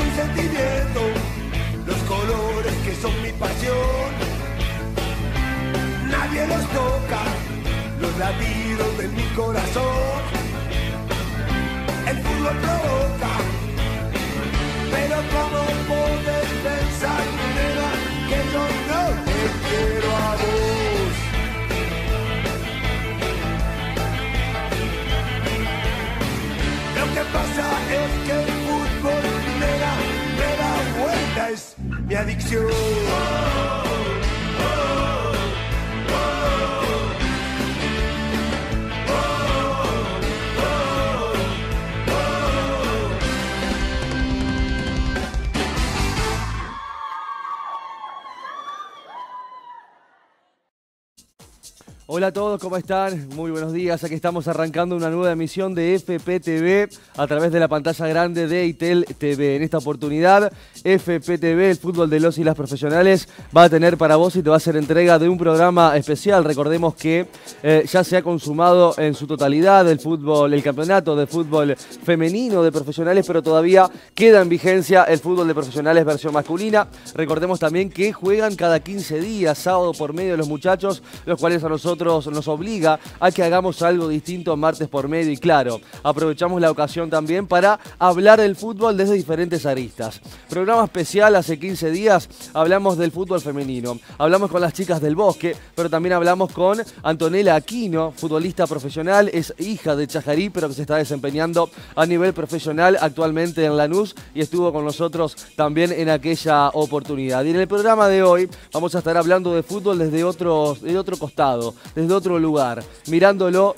mi sentimiento, los colores que son mi pasión. Nadie los toca, los latidos de mi corazón. El fútbol provoca, pero ¿cómo podés pensar, nena, que yo no te quiero a vos? Lo que pasa es que el fútbol, nena, me da vuelta, es mi adicción. Hola a todos, ¿cómo están? Muy buenos días. Aquí estamos arrancando una nueva emisión de FPTV a través de la pantalla grande de ITEL TV. En esta oportunidad, FPTV, el fútbol de los y las profesionales, va a tener para vos y te va a hacer entrega de un programa especial. Recordemos que ya se ha consumado en su totalidad el campeonato de fútbol femenino de profesionales, pero todavía queda en vigencia el fútbol de profesionales versión masculina. Recordemos también que juegan cada 15 días, sábado por medio de los muchachos, los cuales a nosotros nos obliga a que hagamos algo distinto martes por medio. Y claro, aprovechamos la ocasión también para hablar del fútbol desde diferentes aristas. Programa especial, hace 15 días hablamos del fútbol femenino, hablamos con las chicas del Bosque, pero también hablamos con Antonella Aquino, futbolista profesional, es hija de Chajarí, pero que se está desempeñando a nivel profesional actualmente en Lanús y estuvo con nosotros también en aquella oportunidad. Y en el programa de hoy vamos a estar hablando de fútbol desde otro costado, desde otro lugar, mirándolo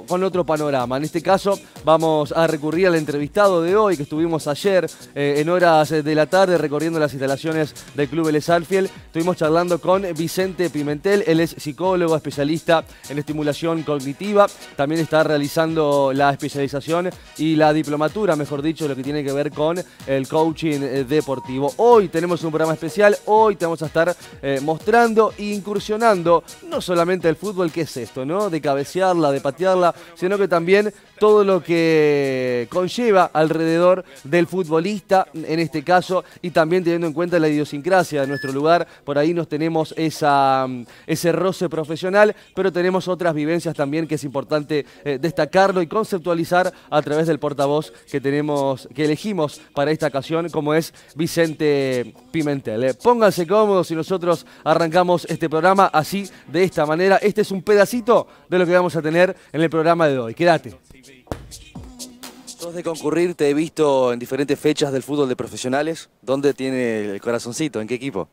con otro panorama. En este caso vamos a recurrir al entrevistado de hoy que estuvimos ayer en horas de la tarde recorriendo las instalaciones del Club Vélez Sarsfield. Estuvimos charlando con Vicente Pimentel, él es psicólogo, especialista en estimulación cognitiva, también está realizando la especialización y la diplomatura, mejor dicho, lo que tiene que ver con el coaching deportivo. Hoy tenemos un programa especial, hoy te vamos a estar mostrando e incursionando no solamente el fútbol, que es esto, ¿no? De cabecearla, de patearla, sino que también todo lo que conlleva alrededor del futbolista, en este caso, y también teniendo en cuenta la idiosincrasia de nuestro lugar. Por ahí nos tenemos ese roce profesional, pero tenemos otras vivencias también que es importante destacarlo y conceptualizar a través del portavoz que elegimos para esta ocasión, como es Vicente Pimentel. Pónganse cómodos y nosotros arrancamos este programa así, de esta manera. Este es un pedacito de lo que vamos a tener en el programa de hoy. Quédate. ¿Sos de concurrir? Te he visto en diferentes fechas del fútbol de profesionales. ¿Dónde tiene el corazoncito? ¿En qué equipo?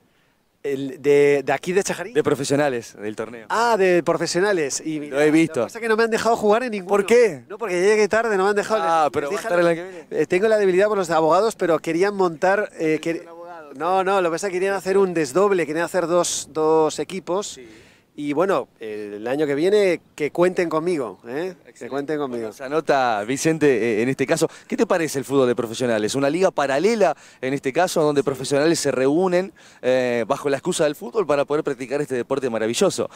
¿De aquí de Chajarí? De profesionales, del torneo. Ah, de profesionales. Y lo he visto. Lo que pasa es que no me han dejado jugar en ninguno. ¿Por qué? No, porque llegué tarde, no me han dejado. Ah, pero va a estar en la que viene. Tengo la debilidad por los abogados, pero querían montar... No, lo que pasa es que querían hacer un desdoble, querían hacer dos equipos. Sí. Y bueno, el año que viene que cuenten conmigo, que cuenten conmigo. Bueno, se anota, Vicente, en este caso. ¿Qué te parece el fútbol de profesionales? ¿Una liga paralela, en este caso, donde profesionales se reúnen bajo la excusa del fútbol para poder practicar este deporte maravilloso?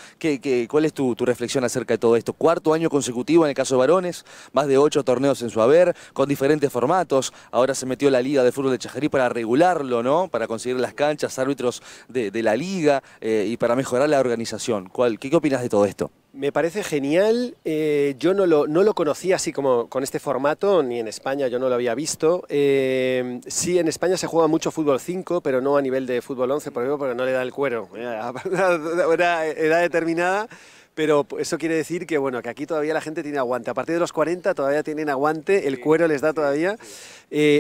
¿Cuál es tu reflexión acerca de todo esto? Cuarto año consecutivo en el caso de varones, más de 8 torneos en su haber, con diferentes formatos. Ahora se metió la Liga de Fútbol de Chajarí para regularlo, ¿no? Para conseguir las canchas, árbitros de la liga y para mejorar la organización. ¿Qué opinas de todo esto? Me parece genial. Yo no lo conocía así como con este formato, ni en España yo no lo había visto. Sí, en España se juega mucho fútbol 5, pero no a nivel de fútbol 11, por ejemplo, porque no le da el cuero a una edad determinada. Pero eso quiere decir que, bueno, que aquí todavía la gente tiene aguante. A partir de los 40 todavía tienen aguante, el cuero les da todavía.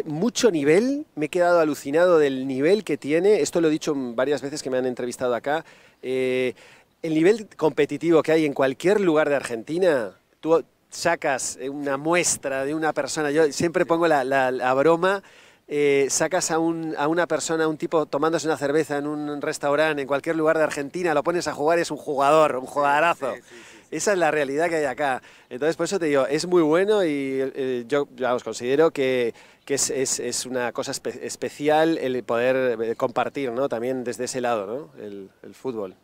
Mucho nivel, me he quedado alucinado del nivel que tiene. Esto lo he dicho varias veces que me han entrevistado acá. El nivel competitivo que hay en cualquier lugar de Argentina, tú sacas una muestra de una persona, yo siempre pongo la broma, sacas a una persona, a un tipo tomándose una cerveza en un restaurante, en cualquier lugar de Argentina, lo pones a jugar, es un jugador, un jugadorazo. Esa es la realidad que hay acá. Entonces, por eso te digo, es muy bueno y yo os considero que es una cosa especial el poder compartir, ¿no? También desde ese lado, ¿no? El fútbol.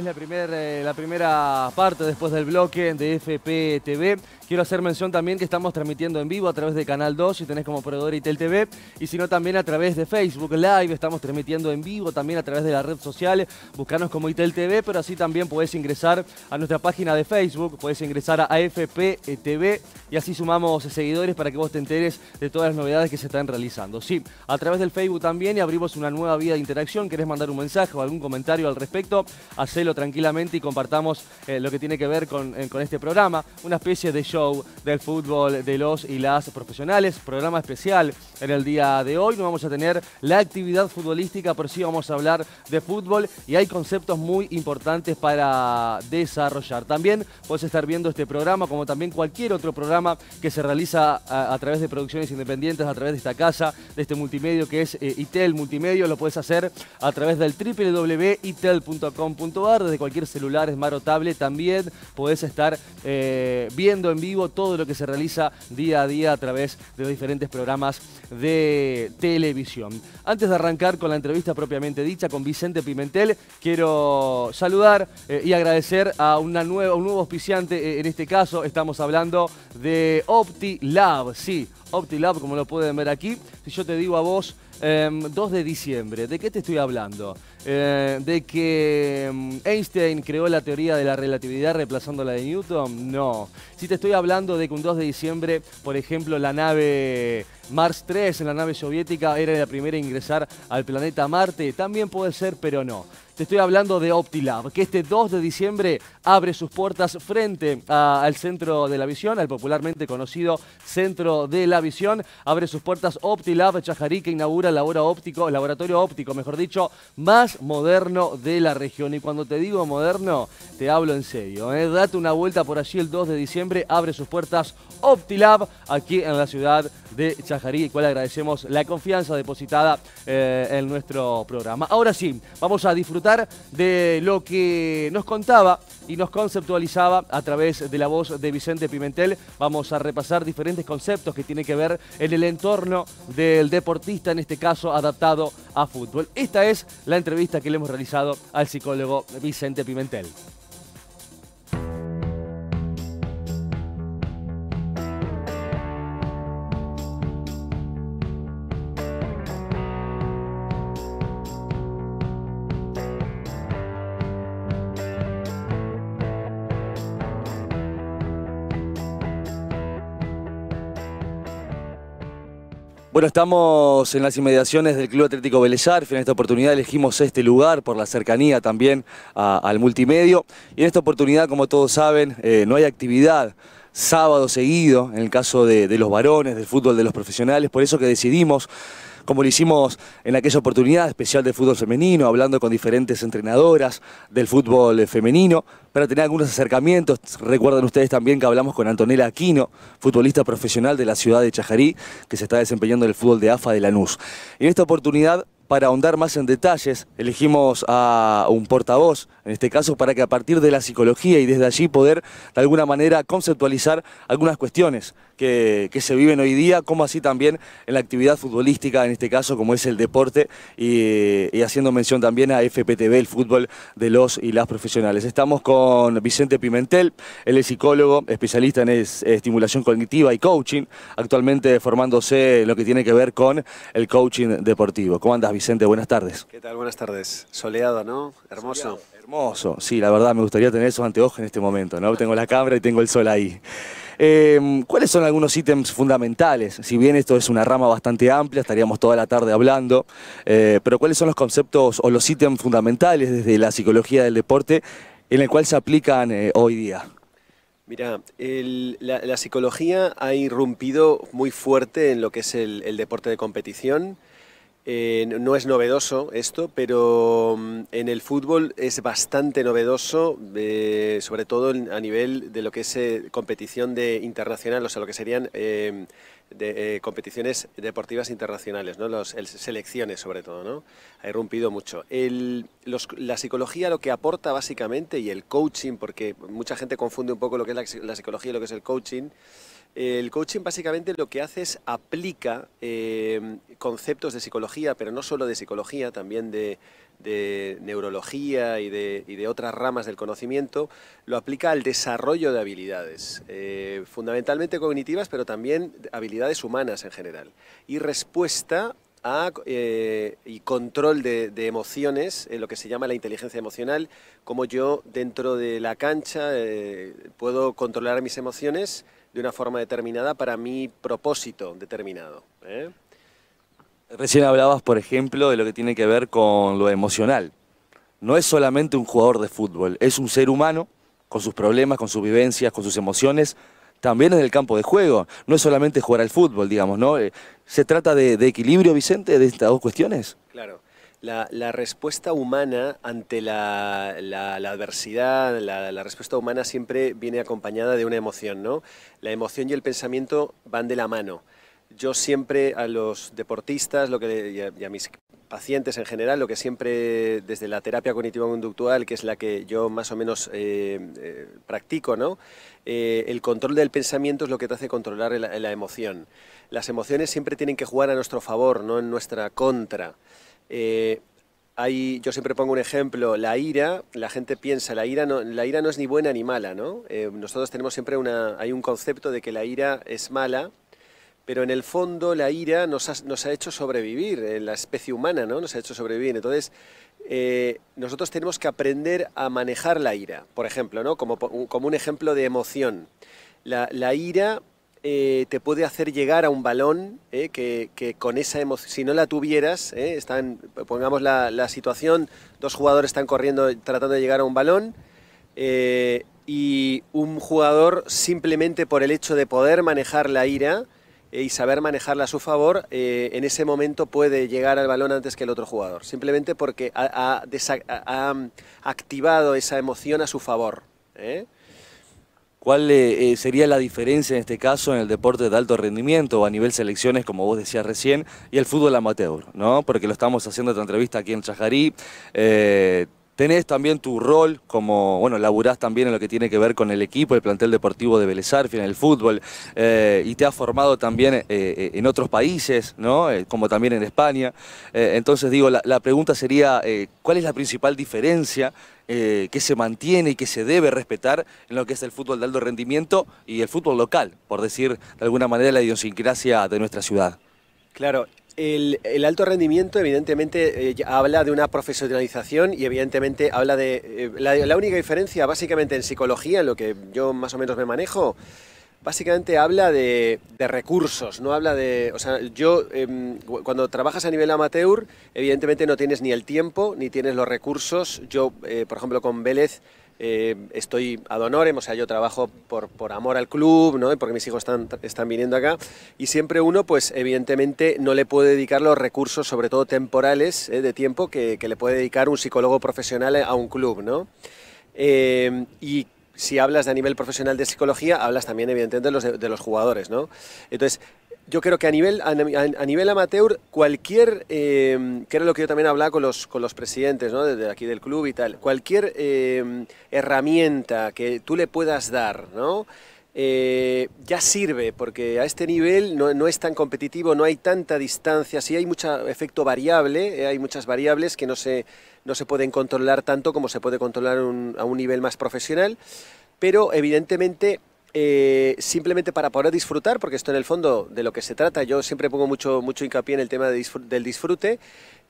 es la primera parte después del bloque de FPTV. Quiero hacer mención también que estamos transmitiendo en vivo a través de Canal 2, si tenés como proveedor ITEL TV, y si no también a través de Facebook Live. Estamos transmitiendo en vivo también a través de la red social. Buscanos como ITEL TV, pero así también podés ingresar a nuestra página de Facebook, podés ingresar a FPTV y así sumamos seguidores para que vos te enteres de todas las novedades que se están realizando. Sí, a través del Facebook también, y abrimos una nueva vía de interacción. ¿Querés mandar un mensaje o algún comentario al respecto? Hacelo tranquilamente y compartamos lo que tiene que ver con este programa, una especie de show del fútbol de los y las profesionales. Programa especial en el día de hoy. No vamos a tener la actividad futbolística, pero sí vamos a hablar de fútbol y hay conceptos muy importantes para desarrollar. También podés estar viendo este programa, como también cualquier otro programa que se realiza a través de producciones independientes, a través de esta casa, de este multimedio que es ITEL Multimedio. Lo puedes hacer a través del www.itel.com.ar, desde cualquier celular, smart o tablet. También podés estar viendo en vivo todo lo que se realiza día a día a través de los diferentes programas de televisión. Antes de arrancar con la entrevista propiamente dicha con Vicente Pimentel, quiero saludar y agradecer a un nuevo auspiciante. En este caso estamos hablando de OptiLab. Sí, OptiLab, como lo pueden ver aquí. Si yo te digo a vos 2 de diciembre, ¿de qué te estoy hablando? ¿De que Einstein creó la teoría de la relatividad reemplazando la de Newton? No. Si te estoy hablando de que un 2 de diciembre, por ejemplo, la nave Mars 3, en la nave soviética, era la primera a ingresar al planeta Marte, también puede ser, pero no. Te estoy hablando de OptiLab, que este 2 de diciembre abre sus puertas frente al Centro de la Visión, al popularmente conocido Centro de la Visión. Abre sus puertas OptiLab Chajarí, que inaugura el laboratorio óptico, mejor dicho, más moderno de la región. Y cuando te digo moderno, te hablo en serio. Date una vuelta por allí el 2 de diciembre, abre sus puertas OptiLab aquí en la ciudad de Chajarí, el cual agradecemos la confianza depositada en nuestro programa. Ahora sí, vamos a disfrutar de lo que nos contaba y nos conceptualizaba a través de la voz de Vicente Pimentel. Vamos a repasar diferentes conceptos que tienen que ver en el entorno del deportista, en este caso adaptado a fútbol. Esta es la entrevista que le hemos realizado al psicólogo Vicente Pimentel. Bueno, estamos en las inmediaciones del Club Atlético Vélez Sarsfield. En esta oportunidad elegimos este lugar por la cercanía también al multimedio. Y en esta oportunidad, como todos saben, no hay actividad sábado seguido, en el caso de los varones, del fútbol de los profesionales. Por eso que decidimos, como lo hicimos en aquella oportunidad especial de fútbol femenino, hablando con diferentes entrenadoras del fútbol femenino, para tener algunos acercamientos. Recuerdan ustedes también que hablamos con Antonella Aquino, futbolista profesional de la ciudad de Chajarí, que se está desempeñando en el fútbol de AFA de Lanús. Y en esta oportunidad, para ahondar más en detalles, elegimos a un portavoz, en este caso, para que a partir de la psicología y desde allí poder, de alguna manera, conceptualizar algunas cuestiones que se viven hoy día, como así también en la actividad futbolística, en este caso, como es el deporte, y haciendo mención también a FPTV, el fútbol de los y las profesionales. Estamos con Vicente Pimentel, él es psicólogo, especialista en estimulación cognitiva y coaching, actualmente formándose en lo que tiene que ver con el coaching deportivo. ¿Cómo andas, Vicente? Buenas tardes. ¿Qué tal? Buenas tardes. Soleado, ¿no? Hermoso. Soleado. Hermoso, sí, la verdad me gustaría tener esos anteojos en este momento, ¿no? Tengo la cámara y tengo el sol ahí. ¿Cuáles son algunos ítems fundamentales? Si bien esto es una rama bastante amplia, estaríamos toda la tarde hablando, pero ¿cuáles son los conceptos o los ítems fundamentales desde la psicología del deporte en el cual se aplican hoy día? Mira, la psicología ha irrumpido muy fuerte en lo que es el deporte de competición. No es novedoso esto, pero en el fútbol es bastante novedoso, sobre todo a nivel de lo que es competición internacional, o sea, lo que serían competiciones deportivas internacionales, ¿no? Selecciones sobre todo, ¿no? Ha irrumpido mucho. La psicología lo que aporta básicamente, y el coaching, porque mucha gente confunde un poco lo que es la psicología y lo que es el coaching. El coaching básicamente lo que hace es aplica conceptos de psicología, pero no solo de psicología, también de neurología y de otras ramas del conocimiento, lo aplica al desarrollo de habilidades, fundamentalmente cognitivas, pero también habilidades humanas en general, y respuesta y control de emociones, lo que se llama la inteligencia emocional, como yo dentro de la cancha puedo controlar mis emociones de una forma determinada para mi propósito determinado. Recién hablabas, por ejemplo, de lo que tiene que ver con lo emocional. No es solamente un jugador de fútbol, es un ser humano con sus problemas, con sus vivencias, con sus emociones, también en el campo de juego. No es solamente jugar al fútbol, digamos, ¿no? ¿Se trata de equilibrio, Vicente, de estas dos cuestiones? Claro. La respuesta humana ante la adversidad, la respuesta humana siempre viene acompañada de una emoción, ¿no? La emoción y el pensamiento van de la mano. Yo siempre a los deportistas y a mis pacientes en general, lo que siempre desde la terapia cognitivo-conductual, que es la que yo más o menos practico, ¿no? El control del pensamiento es lo que te hace controlar la emoción. Las emociones siempre tienen que jugar a nuestro favor, no en nuestra contra. Yo siempre pongo un ejemplo, la ira, la gente piensa, la ira no es ni buena ni mala, ¿no? Nosotros tenemos siempre hay un concepto de que la ira es mala, pero en el fondo la ira nos ha hecho sobrevivir, la especie humana, ¿no? Nos ha hecho sobrevivir. Entonces, nosotros tenemos que aprender a manejar la ira, por ejemplo, ¿no? Como un ejemplo de emoción. La ira te puede hacer llegar a un balón que con esa emoción, si no la tuvieras, pongamos la situación, dos jugadores están corriendo tratando de llegar a un balón, y un jugador simplemente por el hecho de poder manejar la ira y saber manejarla a su favor, en ese momento puede llegar al balón antes que el otro jugador, simplemente porque ha activado esa emoción a su favor. ¿Cuál sería la diferencia en este caso en el deporte de alto rendimiento o a nivel selecciones, como vos decías recién, y el fútbol amateur, ¿no? Porque lo estamos haciendo esta entrevista aquí en Chajarí. Tenés también tu rol como, bueno, laburás también en lo que tiene que ver con el equipo, el plantel deportivo de Vélez Sarsfield en el fútbol, y te has formado también en otros países, ¿no? Como también en España. Entonces digo, la pregunta sería, ¿cuál es la principal diferencia que se mantiene y que se debe respetar en lo que es el fútbol de alto rendimiento y el fútbol local, por decir de alguna manera la idiosincrasia de nuestra ciudad? Claro. El alto rendimiento evidentemente habla de una profesionalización y evidentemente habla de... la única diferencia básicamente en psicología, en lo que yo más o menos me manejo, básicamente habla de recursos, no habla de... O sea, cuando trabajas a nivel amateur, evidentemente no tienes ni el tiempo ni tienes los recursos. Yo, por ejemplo, con Vélez estoy ad honorem, o sea, yo trabajo por amor al club, ¿no? Porque mis hijos están viniendo acá, y siempre uno, pues evidentemente no le puede dedicar los recursos, sobre todo temporales, de tiempo, que le puede dedicar un psicólogo profesional a un club, ¿no? Y si hablas de a nivel profesional de psicología, hablas también evidentemente de los jugadores, ¿no? Entonces, yo creo que a nivel amateur, cualquier, que era lo que yo también hablaba con los presidentes, ¿no? Desde aquí del club y tal, cualquier herramienta que tú le puedas dar, ¿no? Ya sirve, porque a este nivel no es tan competitivo, no hay tanta distancia, sí hay mucho efecto variable, hay muchas variables que no se pueden controlar tanto como se puede controlar a un nivel más profesional, pero evidentemente simplemente para poder disfrutar, porque esto en el fondo de lo que se trata, yo siempre pongo mucho hincapié en el tema del disfrute.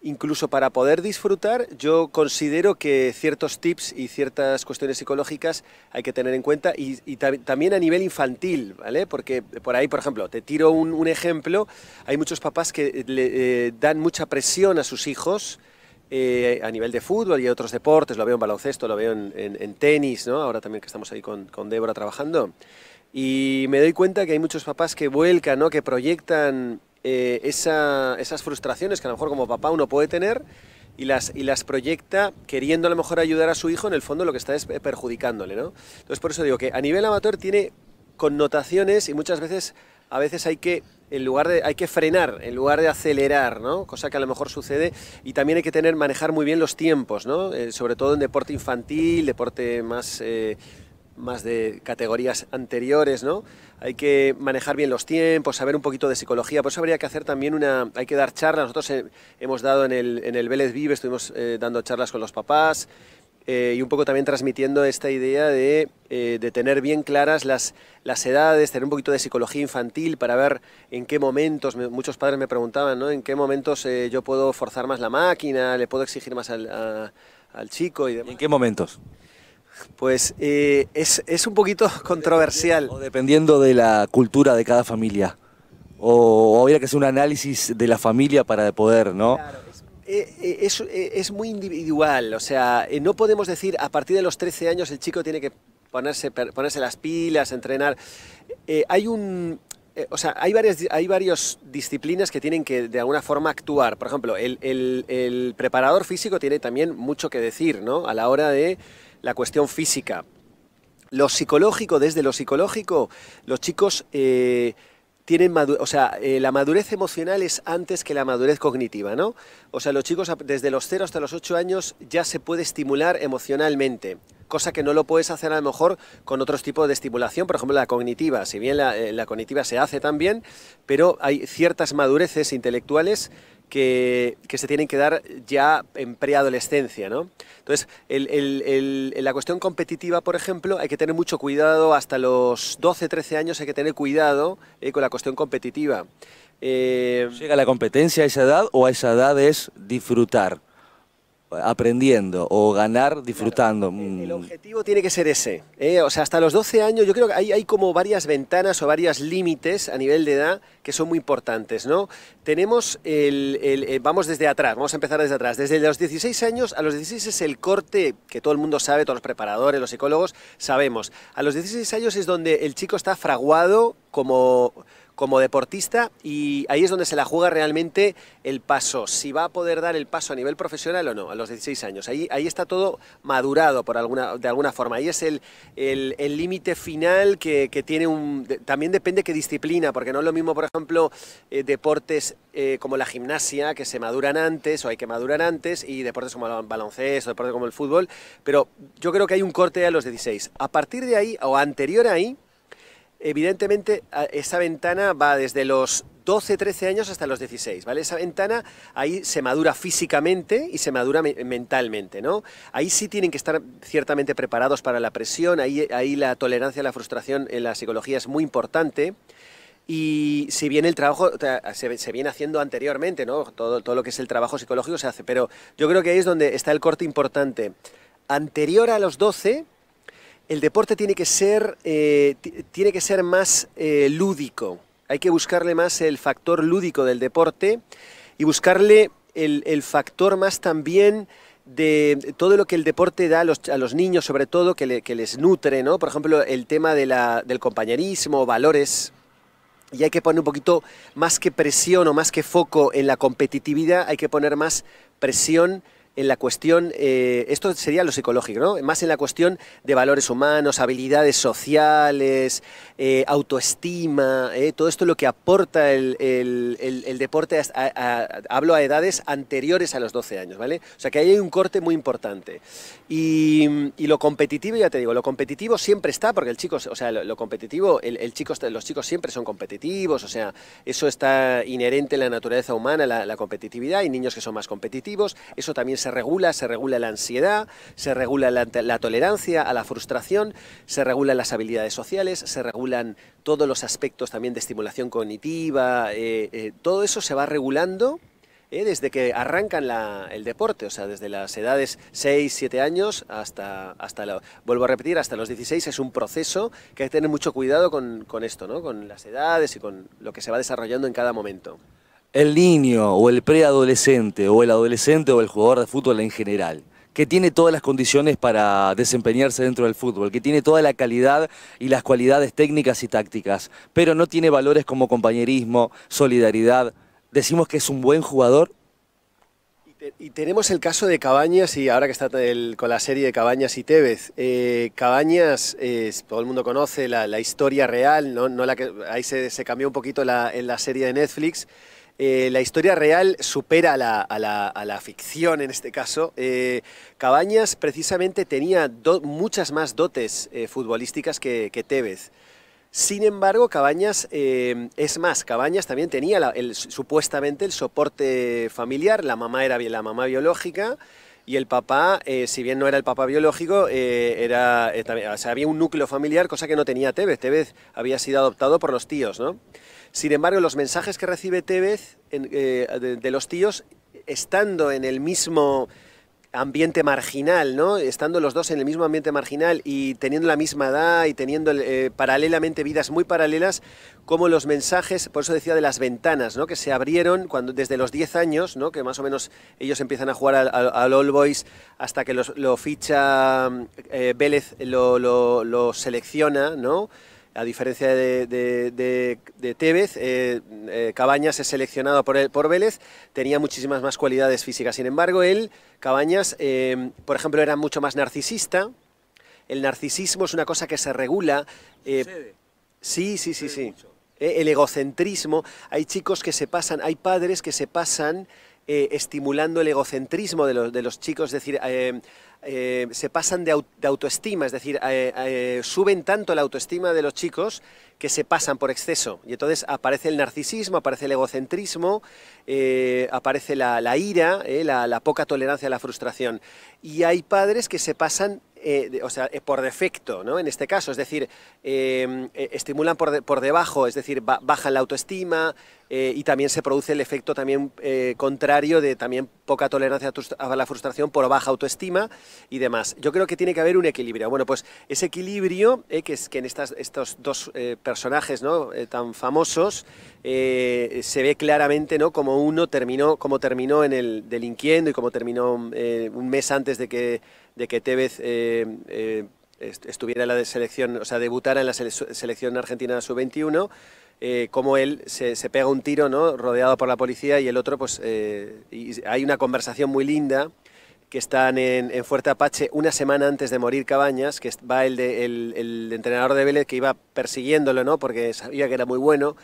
Incluso para poder disfrutar, yo considero que ciertos tips y ciertas cuestiones psicológicas hay que tener en cuenta, y también a nivel infantil, ¿vale? Porque por ahí, por ejemplo, te tiro un ejemplo, hay muchos papás que le dan mucha presión a sus hijos a nivel de fútbol y otros deportes, lo veo en baloncesto, lo veo en tenis, ¿no? Ahora también que estamos ahí con Débora trabajando, y me doy cuenta que hay muchos papás que vuelcan, ¿no? Que proyectan esas frustraciones que a lo mejor como papá uno puede tener, y las proyecta queriendo a lo mejor ayudar a su hijo, en el fondo lo que está es perjudicándole, ¿no? Entonces por eso digo que a nivel amateur tiene connotaciones, y muchas veces hay que frenar en lugar de acelerar, ¿no? Cosa que a lo mejor sucede, y también hay que manejar muy bien los tiempos, ¿no? Sobre todo en deporte infantil, deporte más más de categorías anteriores, ¿no? Hay que manejar bien los tiempos, saber un poquito de psicología, por eso habría que hacer también hay que dar charlas. Nosotros hemos dado en el Vélez Vive, estuvimos dando charlas con los papás, y un poco también transmitiendo esta idea de tener bien claras las edades, tener un poquito de psicología infantil para ver en qué momentos, muchos padres me preguntaban, ¿no? En qué momentos yo puedo forzar más la máquina, le puedo exigir más al chico y demás. ¿En qué momentos? Pues es un poquito controversial. O dependiendo de la cultura de cada familia. O habría que hacer un análisis de la familia para poder, ¿no? Claro, es muy individual, o sea, no podemos decir a partir de los 13 años el chico tiene que ponerse las pilas, entrenar. Hay varias disciplinas que tienen que de alguna forma actuar. Por ejemplo, el preparador físico tiene también mucho que decir, ¿no? A la hora de la cuestión física. Desde lo psicológico, los chicos tienen la madurez emocional es antes que la madurez cognitiva, ¿no? O sea, los chicos desde los 0 hasta los 8 años ya se puede estimular emocionalmente, cosa que no lo puedes hacer a lo mejor con otros tipos de estimulación, por ejemplo la cognitiva, si bien la cognitiva se hace también, pero hay ciertas madureces intelectuales que se tienen que dar ya en preadolescencia, ¿no? Entonces, la cuestión competitiva, por ejemplo, hay que tener mucho cuidado, hasta los 12, 13 años hay que tener cuidado con la cuestión competitiva. ¿Llega la competencia a esa edad o a esa edad es disfrutar, aprendiendo o ganar disfrutando? Claro, el objetivo tiene que ser ese, o sea, hasta los 12 años yo creo que hay como varias ventanas o varios límites a nivel de edad que son muy importantes, ¿no? Tenemos vamos desde atrás, vamos a empezar desde atrás. Desde los 16 años, a los 16 es el corte que todo el mundo sabe, todos los preparadores, los psicólogos, sabemos. A los 16 años es donde el chico está fraguado como deportista, y ahí es donde se la juega realmente el paso, si va a poder dar el paso a nivel profesional o no, a los 16 años. Ahí está todo madurado de alguna forma. Ahí es el límite final que tiene también depende qué disciplina, porque no es lo mismo, por ejemplo, deportes como la gimnasia, que se maduran antes o hay que madurar antes, y deportes como el baloncesto, deportes como el fútbol, pero yo creo que hay un corte a los 16. A partir de ahí, o anterior a ahí, evidentemente esa ventana va desde los 12, 13 años hasta los 16, ¿vale? Esa ventana, ahí se madura físicamente y se madura mentalmente, ¿no? Ahí sí tienen que estar ciertamente preparados para la presión, ahí la tolerancia a la frustración en la psicología es muy importante. Y si bien el trabajo se viene haciendo anteriormente, ¿no? Todo lo que es el trabajo psicológico se hace, pero yo creo que ahí es donde está el corte importante. Anterior a los 12... el deporte tiene que ser más lúdico. Hay que buscarle más el factor lúdico del deporte y buscarle el factor más también de todo lo que el deporte da a los niños, sobre todo, que les nutre, ¿no? Por ejemplo, el tema del compañerismo, valores. Y hay que poner un poquito más que presión o más que foco en la competitividad, hay que poner más presión en la cuestión, esto sería lo psicológico, ¿no? Más en la cuestión de valores humanos, habilidades sociales, autoestima, todo esto es lo que aporta el deporte, hablo a edades anteriores a los 12 años, ¿vale? O sea que ahí hay un corte muy importante. Y lo competitivo, ya te digo, lo competitivo siempre está, porque el chico, o sea, lo competitivo, los chicos siempre son competitivos, o sea, eso está inherente en la naturaleza humana, la competitividad. Hay niños que son más competitivos, eso también se regula la ansiedad, se regula la tolerancia a la frustración, se regulan las habilidades sociales, se regulan todos los aspectos también de estimulación cognitiva, todo eso se va regulando desde que arrancan el deporte, o sea, desde las edades 6, 7 años vuelvo a repetir, hasta los 16 es un proceso que hay que tener mucho cuidado con esto, ¿no? Con las edades y con lo que se va desarrollando en cada momento. El niño o el preadolescente o el adolescente o el jugador de fútbol en general, que tiene todas las condiciones para desempeñarse dentro del fútbol, que tiene toda la calidad y las cualidades técnicas y tácticas, pero no tiene valores como compañerismo, solidaridad, ¿decimos que es un buen jugador? Y tenemos el caso de Cabañas, y ahora que está con la serie de Cabañas y Tevez. Cabañas, todo el mundo conoce la historia real, no ahí se cambió un poquito en la serie de Netflix. la historia real supera a la ficción en este caso. Cabañas precisamente tenía muchas más dotes futbolísticas que Tevez. Sin embargo, Cabañas, es más, Cabañas también tenía supuestamente el soporte familiar. La mamá era la mamá biológica y el papá, si bien no era el papá biológico, o sea, había un núcleo familiar, cosa que no tenía Tevez. Tevez había sido adoptado por los tíos, ¿no? Sin embargo, los mensajes que recibe Tevez de los tíos, estando en el mismo ambiente marginal, ¿no? Estando los dos en el mismo ambiente marginal y teniendo la misma edad y teniendo paralelamente vidas muy paralelas, como los mensajes, por eso decía de las ventanas, ¿no? Que se abrieron desde los 10 años, ¿no? Que más o menos ellos empiezan a jugar al All Boys hasta que lo ficha Vélez, lo selecciona, ¿no? A diferencia de Tevez, Cabañas es seleccionado por Vélez, tenía muchísimas más cualidades físicas. Sin embargo, Cabañas, por ejemplo, era mucho más narcisista. El narcisismo es una cosa que se regula. Sí. El egocentrismo. Hay chicos que se pasan, hay padres que se pasan estimulando el egocentrismo de los chicos, es decir, se pasan de autoestima, es decir, suben tanto la autoestima de los chicos que se pasan por exceso. Y entonces aparece el narcisismo, aparece el egocentrismo, aparece la ira, la poca tolerancia a la frustración. Y hay padres que se pasan, por defecto, ¿no? En este caso, es decir, estimulan por debajo, es decir, bajan la autoestima y también se produce el efecto también contrario de también poca tolerancia a la frustración por baja autoestima y demás. Yo creo que tiene que haber un equilibrio. Bueno, pues ese equilibrio que en estos dos personajes, ¿no? Tan famosos, se ve claramente, ¿no? Como terminó en el delinquiendo y como terminó un mes antes de que Tevez estuviera en la selección, o sea, debutara en la selección argentina sub-21, como él se pega un tiro, ¿no? Rodeado por la policía, y el otro, pues, y hay una conversación muy linda que están en Fuerte Apache una semana antes de morir Cabañas, que va el entrenador de Vélez que iba persiguiéndolo, ¿no? Porque sabía que era muy bueno,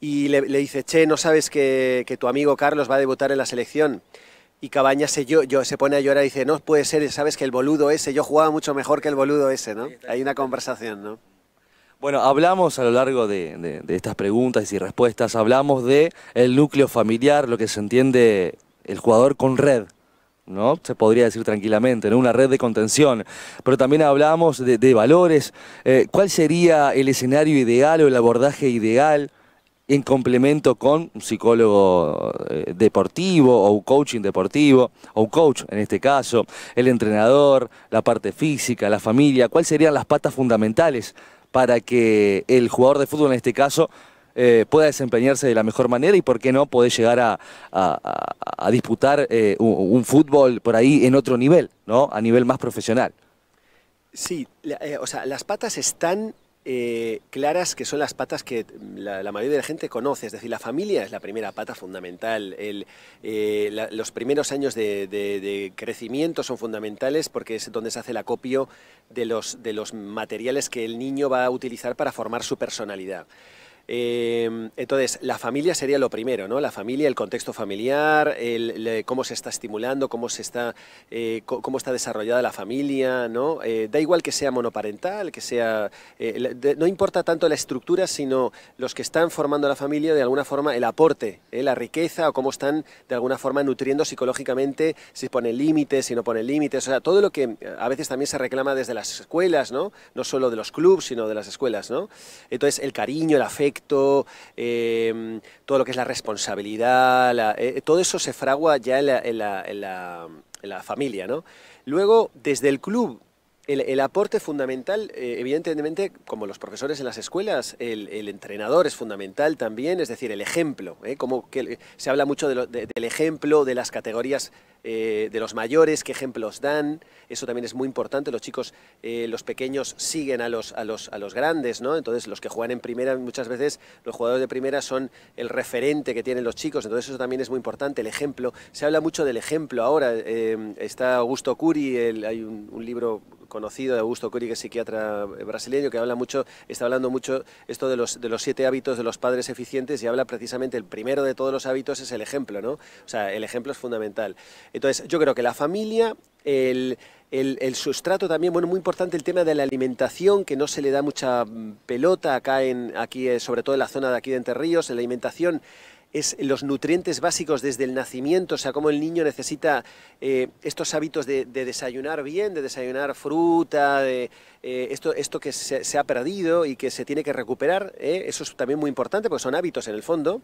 y le dice: che, ¿no sabes que tu amigo Carlos va a debutar en la selección? Y Cabañas se pone a llorar y dice: no puede ser, sabes que el boludo ese, yo jugaba mucho mejor que el boludo ese, ¿no? Hay una conversación, ¿no? Bueno, hablamos a lo largo de estas preguntas y respuestas, hablamos de el núcleo familiar, lo que se entiende el jugador con red, ¿no? Se podría decir tranquilamente, ¿no? Una red de contención, pero también hablamos de valores. ¿Cuál sería el escenario ideal o el abordaje ideal en complemento con un psicólogo deportivo o un coaching deportivo, o un coach en este caso, el entrenador, la parte física, la familia? ¿Cuáles serían las patas fundamentales para que el jugador de fútbol en este caso pueda desempeñarse de la mejor manera y, por qué no, poder llegar a disputar un fútbol por ahí en otro nivel, ¿no? A nivel más profesional? Sí, o sea, las patas están claras, que son las patas que la mayoría de la gente conoce. Es decir, la familia es la primera pata fundamental. Los primeros años de crecimiento son fundamentales porque es donde se hace el acopio de los materiales que el niño va a utilizar para formar su personalidad. Entonces, la familia sería lo primero, ¿no? La familia, el contexto familiar, cómo se está estimulando, cómo está desarrollada la familia, ¿no? Da igual que sea monoparental, que sea... no importa tanto la estructura, sino los que están formando la familia, de alguna forma, el aporte, la riqueza, o cómo están, de alguna forma, nutriendo psicológicamente, si ponen límites, si no ponen límites, o sea, todo lo que a veces también se reclama desde las escuelas, ¿no? No solo de los clubs, sino de las escuelas, ¿no? Entonces, el cariño, el afecto, todo lo que es la responsabilidad, todo eso se fragua ya en la familia, ¿no? Luego, desde el club, el aporte fundamental, evidentemente, como los profesores en las escuelas, el entrenador es fundamental también, es decir, el ejemplo, como que se habla mucho del ejemplo, de las categorías de los mayores, qué ejemplos dan. Eso también es muy importante. Los chicos, los pequeños siguen a los grandes, ¿no? Entonces los que juegan en primera, muchas veces los jugadores de primera son el referente que tienen los chicos. Entonces eso también es muy importante, el ejemplo. Se habla mucho del ejemplo ahora. Está Augusto Curi, hay un libro conocido de Augusto Curi, que es psiquiatra brasileño, que está hablando mucho esto de los 7 hábitos de los padres eficientes, y habla precisamente, el primero de todos los hábitos es el ejemplo, ¿no? O sea, el ejemplo es fundamental. Entonces, yo creo que la familia, el sustrato también, bueno, muy importante el tema de la alimentación, que no se le da mucha pelota aquí, sobre todo en la zona de aquí de Entre Ríos. En la alimentación es los nutrientes básicos desde el nacimiento, o sea, cómo el niño necesita estos hábitos de desayunar bien, de desayunar fruta, esto que se ha perdido y que se tiene que recuperar, eso es también muy importante porque son hábitos en el fondo.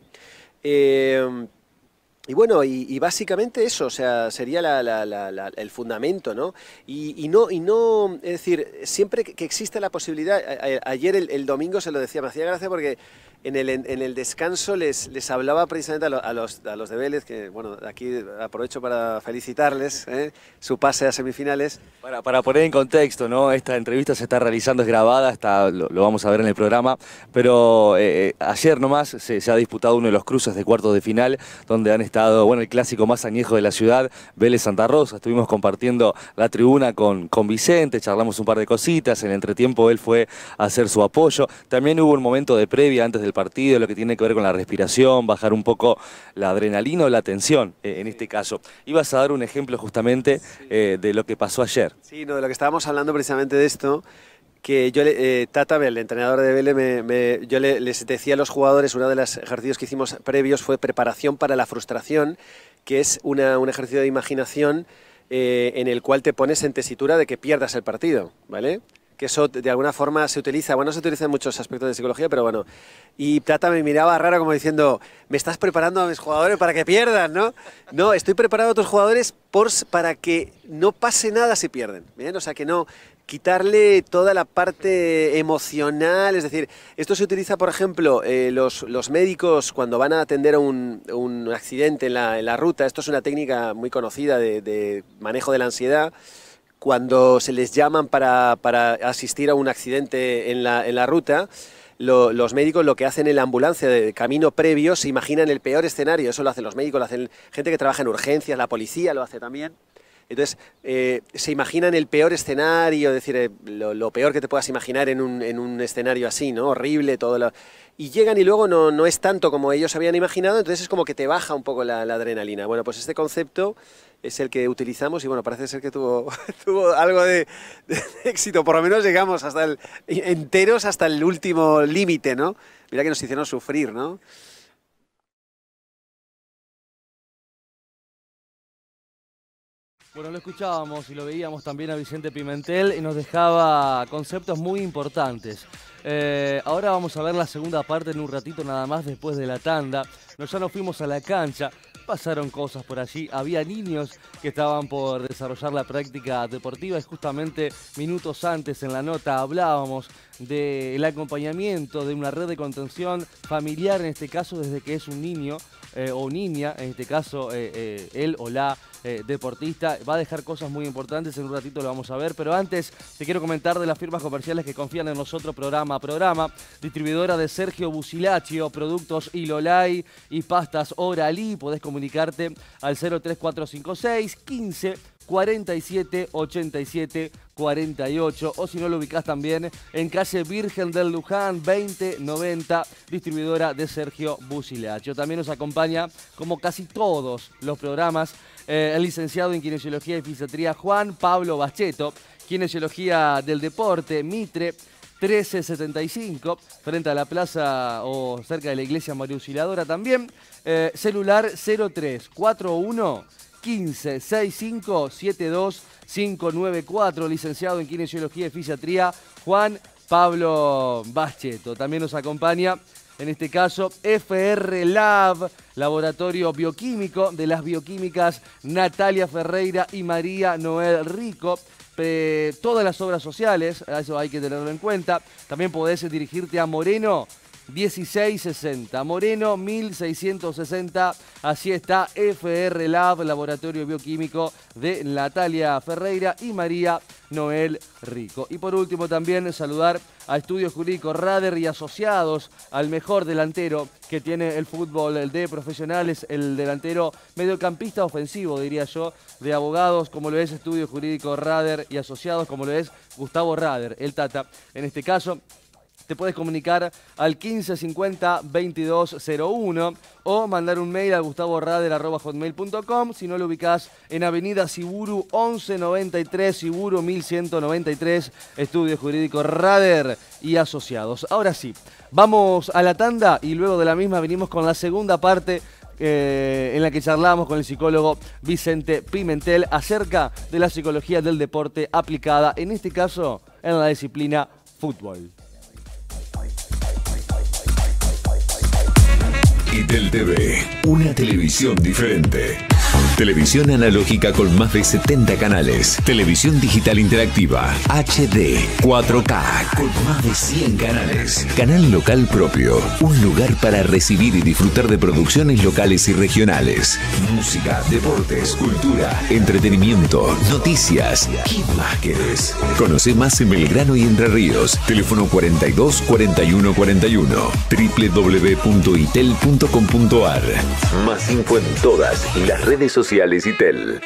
Y bueno, y básicamente eso, o sea, sería el fundamento, ¿no? Y no, es decir, siempre que existe la posibilidad, ayer el domingo se lo decía, me hacía gracia porque en el descanso les hablaba precisamente a los de Vélez, que bueno, aquí aprovecho para felicitarles su pase a semifinales. Para poner en contexto, ¿no? Esta entrevista se está realizando, es grabada, lo vamos a ver en el programa, pero ayer nomás se ha disputado uno de los cruces de cuartos de final, donde han estado, bueno, el clásico más añejo de la ciudad, Vélez Santa Rosa. Estuvimos compartiendo la tribuna con Vicente, charlamos un par de cositas, en el entretiempo él fue a hacer su apoyo. También hubo un momento de previa antes del partido, lo que tiene que ver con la respiración, bajar un poco la adrenalina o la tensión, en este caso. Ibas a dar un ejemplo justamente de lo que pasó ayer. Sí, no, de lo que estábamos hablando precisamente de esto, que yo, Tata, el entrenador de Vélez, yo les decía a los jugadores, uno de los ejercicios que hicimos previos fue preparación para la frustración, que es un ejercicio de imaginación en el cual te pones en tesitura de que pierdas el partido, ¿vale? Que eso de alguna forma se utiliza, bueno, se utiliza en muchos aspectos de psicología, pero bueno. Y Tata me miraba raro como diciendo, me estás preparando a mis jugadores para que pierdan, ¿no? No, estoy preparando a tus jugadores para que no pase nada si pierden, ¿bien? O sea, que no quitarle toda la parte emocional, es decir, esto se utiliza, por ejemplo, los médicos cuando van a atender a un accidente en la ruta. Esto es una técnica muy conocida de manejo de la ansiedad. Cuando se les llaman para asistir a un accidente en la ruta, los médicos lo que hacen en la ambulancia de camino previo, se imaginan el peor escenario. Eso lo hacen los médicos, lo hacen gente que trabaja en urgencias, la policía lo hace también. Entonces, se imaginan el peor escenario, es decir, lo peor que te puedas imaginar en un escenario así, ¿no? Horrible, y llegan y luego no es tanto como ellos habían imaginado, entonces es como que te baja un poco la adrenalina. Bueno, pues este concepto es el que utilizamos y bueno, parece ser que tuvo algo de éxito. Por lo menos llegamos enteros hasta el último límite, ¿no? Mira que nos hicieron sufrir, ¿no? Bueno, lo escuchábamos y lo veíamos también a Vicente Pimentel y nos dejaba conceptos muy importantes. Ahora vamos a ver la segunda parte en un ratito nada más después de la tanda. Ya nos fuimos a la cancha, pasaron cosas por allí, había niños que estaban por desarrollar la práctica deportiva y justamente minutos antes en la nota hablábamos del acompañamiento de una red de contención familiar, en este caso desde que es un niño o niña, en este caso él o la deportista. Va a dejar cosas muy importantes, en un ratito lo vamos a ver, pero antes te quiero comentar de las firmas comerciales que confían en nosotros programa a programa. Distribuidora de Sergio Busilaccio, productos Ilolay y pastas Oralí. Podés comunicarte al 03456 15 47 87 48, o si no lo ubicás también en calle Virgen del Luján 2090, distribuidora de Sergio Busilaccio. También nos acompaña, como casi todos los programas, el licenciado en Kinesiología y Fisiatría Juan Pablo Bacheto, Kinesiología del Deporte, Mitre 1375, frente a la plaza o cerca de la iglesia María Auxiliadora también. Celular 0341 15 65 72 594, licenciado en Kinesiología y Fisiatría Juan Pablo Bacheto. También nos acompaña, en este caso, FR Lab, laboratorio bioquímico de las bioquímicas Natalia Ferreira y María Noel Rico. Todas las obras sociales, eso hay que tenerlo en cuenta. También podés dirigirte a Moreno 1660. Moreno 1660. Así está FR Lab, Laboratorio Bioquímico de Natalia Ferreira y María Noel Rico. Y por último también saludar a Estudio Jurídico Rader y Asociados, al mejor delantero que tiene el fútbol de profesionales, el delantero mediocampista ofensivo, diría yo, de abogados, como lo es Estudio Jurídico Rader y Asociados, como lo es Gustavo Rader, el Tata. En este caso, te puedes comunicar al 1550 2201 o mandar un mail a gustavorader@hotmail.com. Si no, lo ubicás en Avenida Siburu 1193, Siburu 1193, Estudio Jurídico Rader y Asociados. Ahora sí, vamos a la tanda y luego de la misma venimos con la segunda parte en la que charlamos con el psicólogo Vicente Pimentel acerca de la psicología del deporte aplicada, en este caso, en la disciplina fútbol. ITEL TV, una televisión diferente. Televisión analógica con más de 70 canales. Televisión digital interactiva, HD, 4K, con más de 100 canales. Canal local propio, un lugar para recibir y disfrutar de producciones locales y regionales. Música, deportes, cultura, entretenimiento, noticias. ¿Qué más querés? Conoce más en Belgrano y Entre Ríos. Teléfono 42 41 41. www.itel.com.ar. Más info en todas las redes sociales ITEL.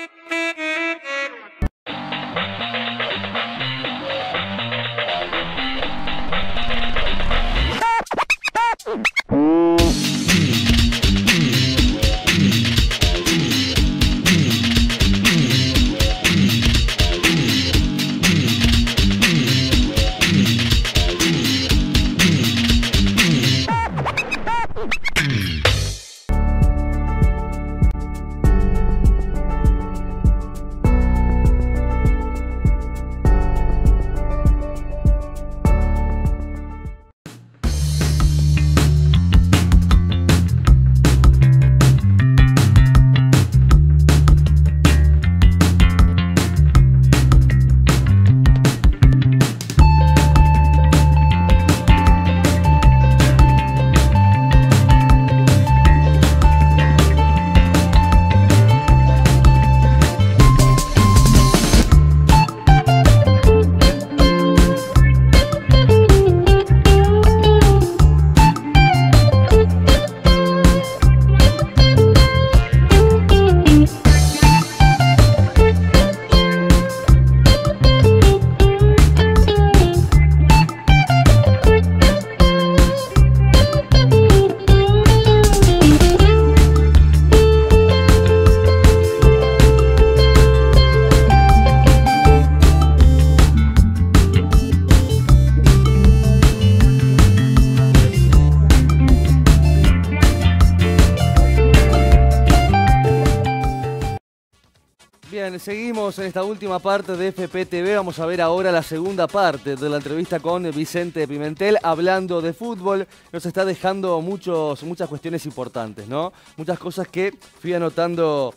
Bien, seguimos en esta última parte de FPTV. Vamos a ver ahora la segunda parte de la entrevista con Vicente Pimentel, hablando de fútbol. Nos está dejando muchas cuestiones importantes, ¿no? Muchas cosas que fui anotando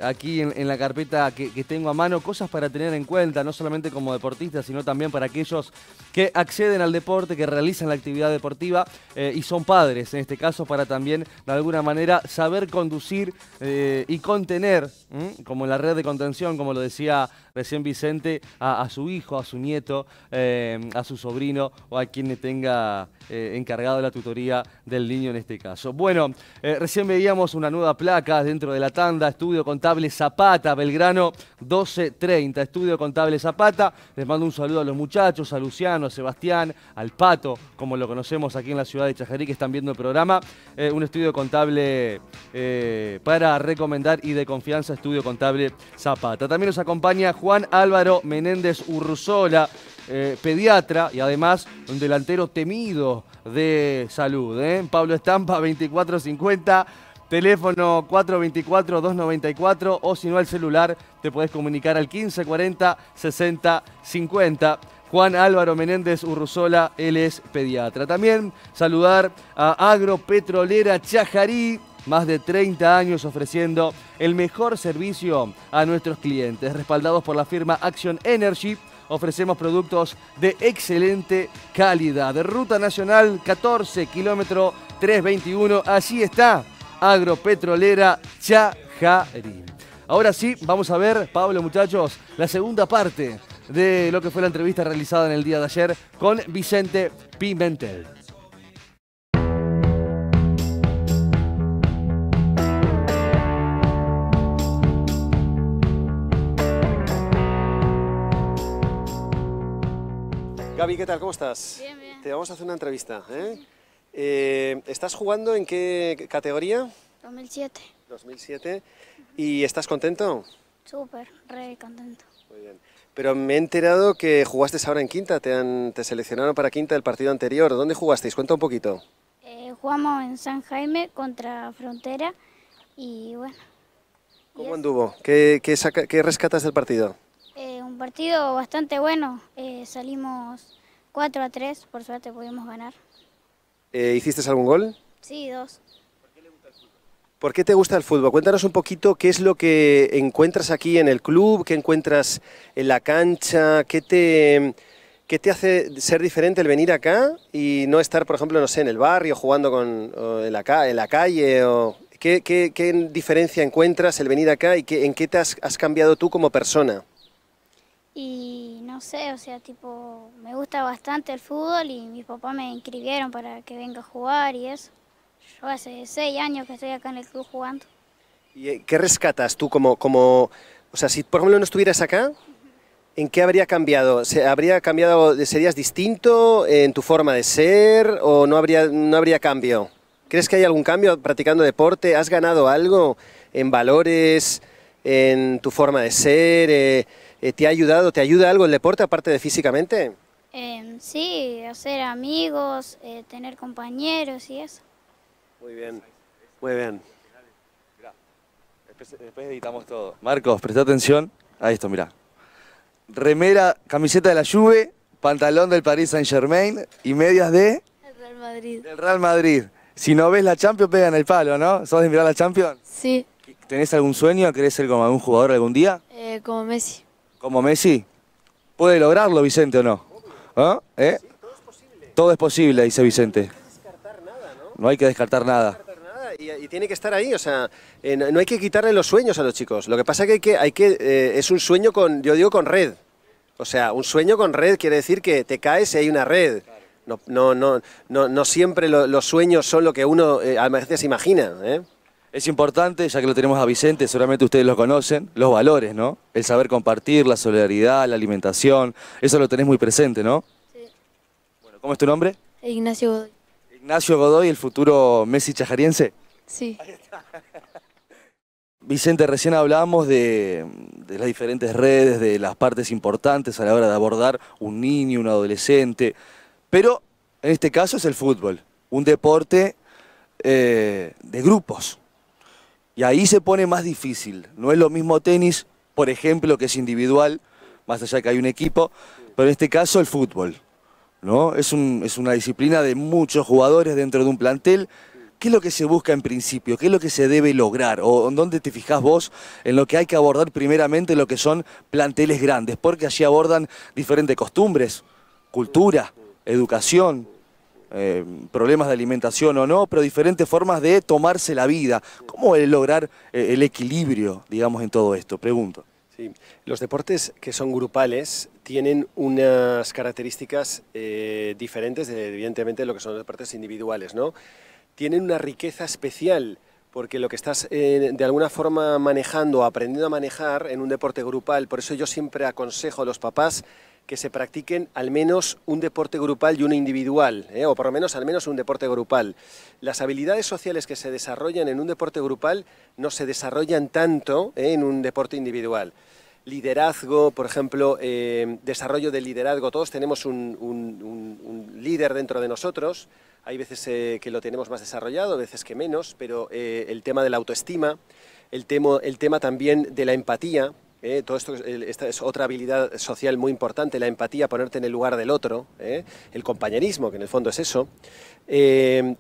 aquí en la carpeta que tengo a mano, cosas para tener en cuenta, no solamente como deportistas, sino también para aquellos que acceden al deporte, que realizan la actividad deportiva y son padres, en este caso, para también, de alguna manera, saber conducir y contener, como en la red de contención, como lo decía recién Vicente, a su hijo, a su nieto, a su sobrino o a quien le tenga encargado la tutoría del niño en este caso. Bueno, recién veíamos una nueva placa dentro de la tanda, Estudio Contable Zapata, Belgrano 1230, Estudio Contable Zapata. Les mando un saludo a los muchachos, a Luciano, a Sebastián, al Pato, como lo conocemos aquí en la ciudad de Chajarí, que están viendo el programa. Un estudio contable para recomendar y de confianza, Estudio Contable Zapata. También nos acompaña Juan Álvaro Menéndez Urruzola, pediatra y además un delantero temido de salud. Pablo Estampa 2450, teléfono 424-294 o si no al celular te podés comunicar al 1540-6050. Juan Álvaro Menéndez Urruzola, él es pediatra. También saludar a Agropetrolera Chajarí, más de 30 años ofreciendo el mejor servicio a nuestros clientes, respaldados por la firma Action Energy, ofrecemos productos de excelente calidad. Ruta Nacional 14, kilómetro 321, allí está Agropetrolera Chajarí. Ahora sí, vamos a ver, Pablo, muchachos, la segunda parte de lo que fue la entrevista realizada en el día de ayer con Vicente Pimentel. Gaby, ¿qué tal? ¿Cómo estás? Bien, bien. Te vamos a hacer una entrevista. ¿Estás jugando en qué categoría? 2007. 2007. ¿Y estás contento? Súper, re contento. Muy bien. Pero me he enterado que jugaste ahora en quinta, te seleccionaron para quinta del partido anterior. ¿Dónde jugasteis? Cuenta un poquito. Jugamos en San Jaime contra Frontera y bueno. ¿Cómo anduvo? ¿Qué rescatas del partido? Un partido bastante bueno. Salimos 4-3, por suerte pudimos ganar. ¿Hiciste algún gol? Sí, 2. ¿Por qué te gusta el fútbol? Cuéntanos un poquito qué es lo que encuentras aquí en el club, qué encuentras en la cancha, qué te hace ser diferente el venir acá y no estar, por ejemplo, no sé, en el barrio jugando en la calle. ¿Qué diferencia encuentras el venir acá y en qué te has cambiado tú como persona? Y no sé, o sea, tipo, me gusta bastante el fútbol y mis papás me inscribieron para que venga a jugar y eso. Yo hace 6 años que estoy acá en el club jugando. ¿Y qué rescatas tú o sea, si por ejemplo no estuvieras acá, ¿en qué habría cambiado? ¿Serías distinto en tu forma de ser o no habría cambio? ¿Crees que hay algún cambio practicando deporte? ¿Has ganado algo en valores, en tu forma de ser? ¿Te ayuda algo el deporte aparte de físicamente? Sí, hacer amigos, tener compañeros y eso. Muy bien, muy bien. Después editamos todo. Marcos, presta atención a esto, mirá. Remera, camiseta de la Juve, pantalón del Paris Saint-Germain y medias El Real Madrid. del Real Madrid. Si no ves la Champions, pega en el palo, ¿no? ¿Sos de mirar la Champions? Sí, ¿Tenés algún sueño? ¿Querés ser como algún jugador algún día? como Messi. ¿Como Messi? ¿Puede lograrlo, Vicente, o no? ¿Ah? ¿Eh? Sí, todo es posible. Todo es posible, dice Vicente. No hay que descartar nada, ¿no? No hay que descartar nada. Y tiene que estar ahí, o sea, no hay que quitarle los sueños a los chicos. Lo que pasa que es un sueño yo digo con red. O sea, un sueño con red quiere decir que te caes y hay una red. No siempre los sueños son lo que uno a veces imagina, ¿eh? Es importante, ya que lo tenemos a Vicente, seguramente ustedes lo conocen, los valores, ¿no? El saber compartir, la solidaridad, la alimentación, eso lo tenés muy presente, ¿no? Sí. Bueno, ¿cómo es tu nombre? Ignacio Godoy. Ignacio Godoy, el futuro Messi chajariense. Sí. Vicente, recién hablábamos de las diferentes redes, de las partes importantes a la hora de abordar un niño, un adolescente, pero en este caso es el fútbol, un deporte de grupos. Y ahí se pone más difícil. No es lo mismo tenis, por ejemplo, que es individual, más allá que hay un equipo, pero en este caso el fútbol, ¿no? Es una disciplina de muchos jugadores dentro de un plantel. ¿Qué es lo que se busca en principio? ¿Qué es lo que se debe lograr? ¿O en dónde te fijás vos en lo que hay que abordar primeramente lo que son planteles grandes? Porque allí abordan diferentes costumbres, cultura, educación, problemas de alimentación o no, pero diferentes formas de tomarse la vida. ¿Cómo lograr el equilibrio, digamos, en todo esto? Pregunto. Sí. Los deportes que son grupales tienen unas características diferentes evidentemente, de lo que son los deportes individuales, ¿no? Tienen una riqueza especial porque lo que estás de alguna forma manejando o aprendiendo a manejar en un deporte grupal, por eso yo siempre aconsejo a los papás que se practiquen al menos un deporte grupal y uno individual, o por lo menos al menos un deporte grupal. Las habilidades sociales que se desarrollan en un deporte grupal no se desarrollan tanto en un deporte individual. Liderazgo, por ejemplo, desarrollo del liderazgo, todos tenemos un líder dentro de nosotros. Hay veces que lo tenemos más desarrollado, veces que menos, pero el tema de la autoestima, el tema también de la empatía, Todo esto, esta es otra habilidad social muy importante, la empatía, ponerte en el lugar del otro, el compañerismo, que en el fondo es eso.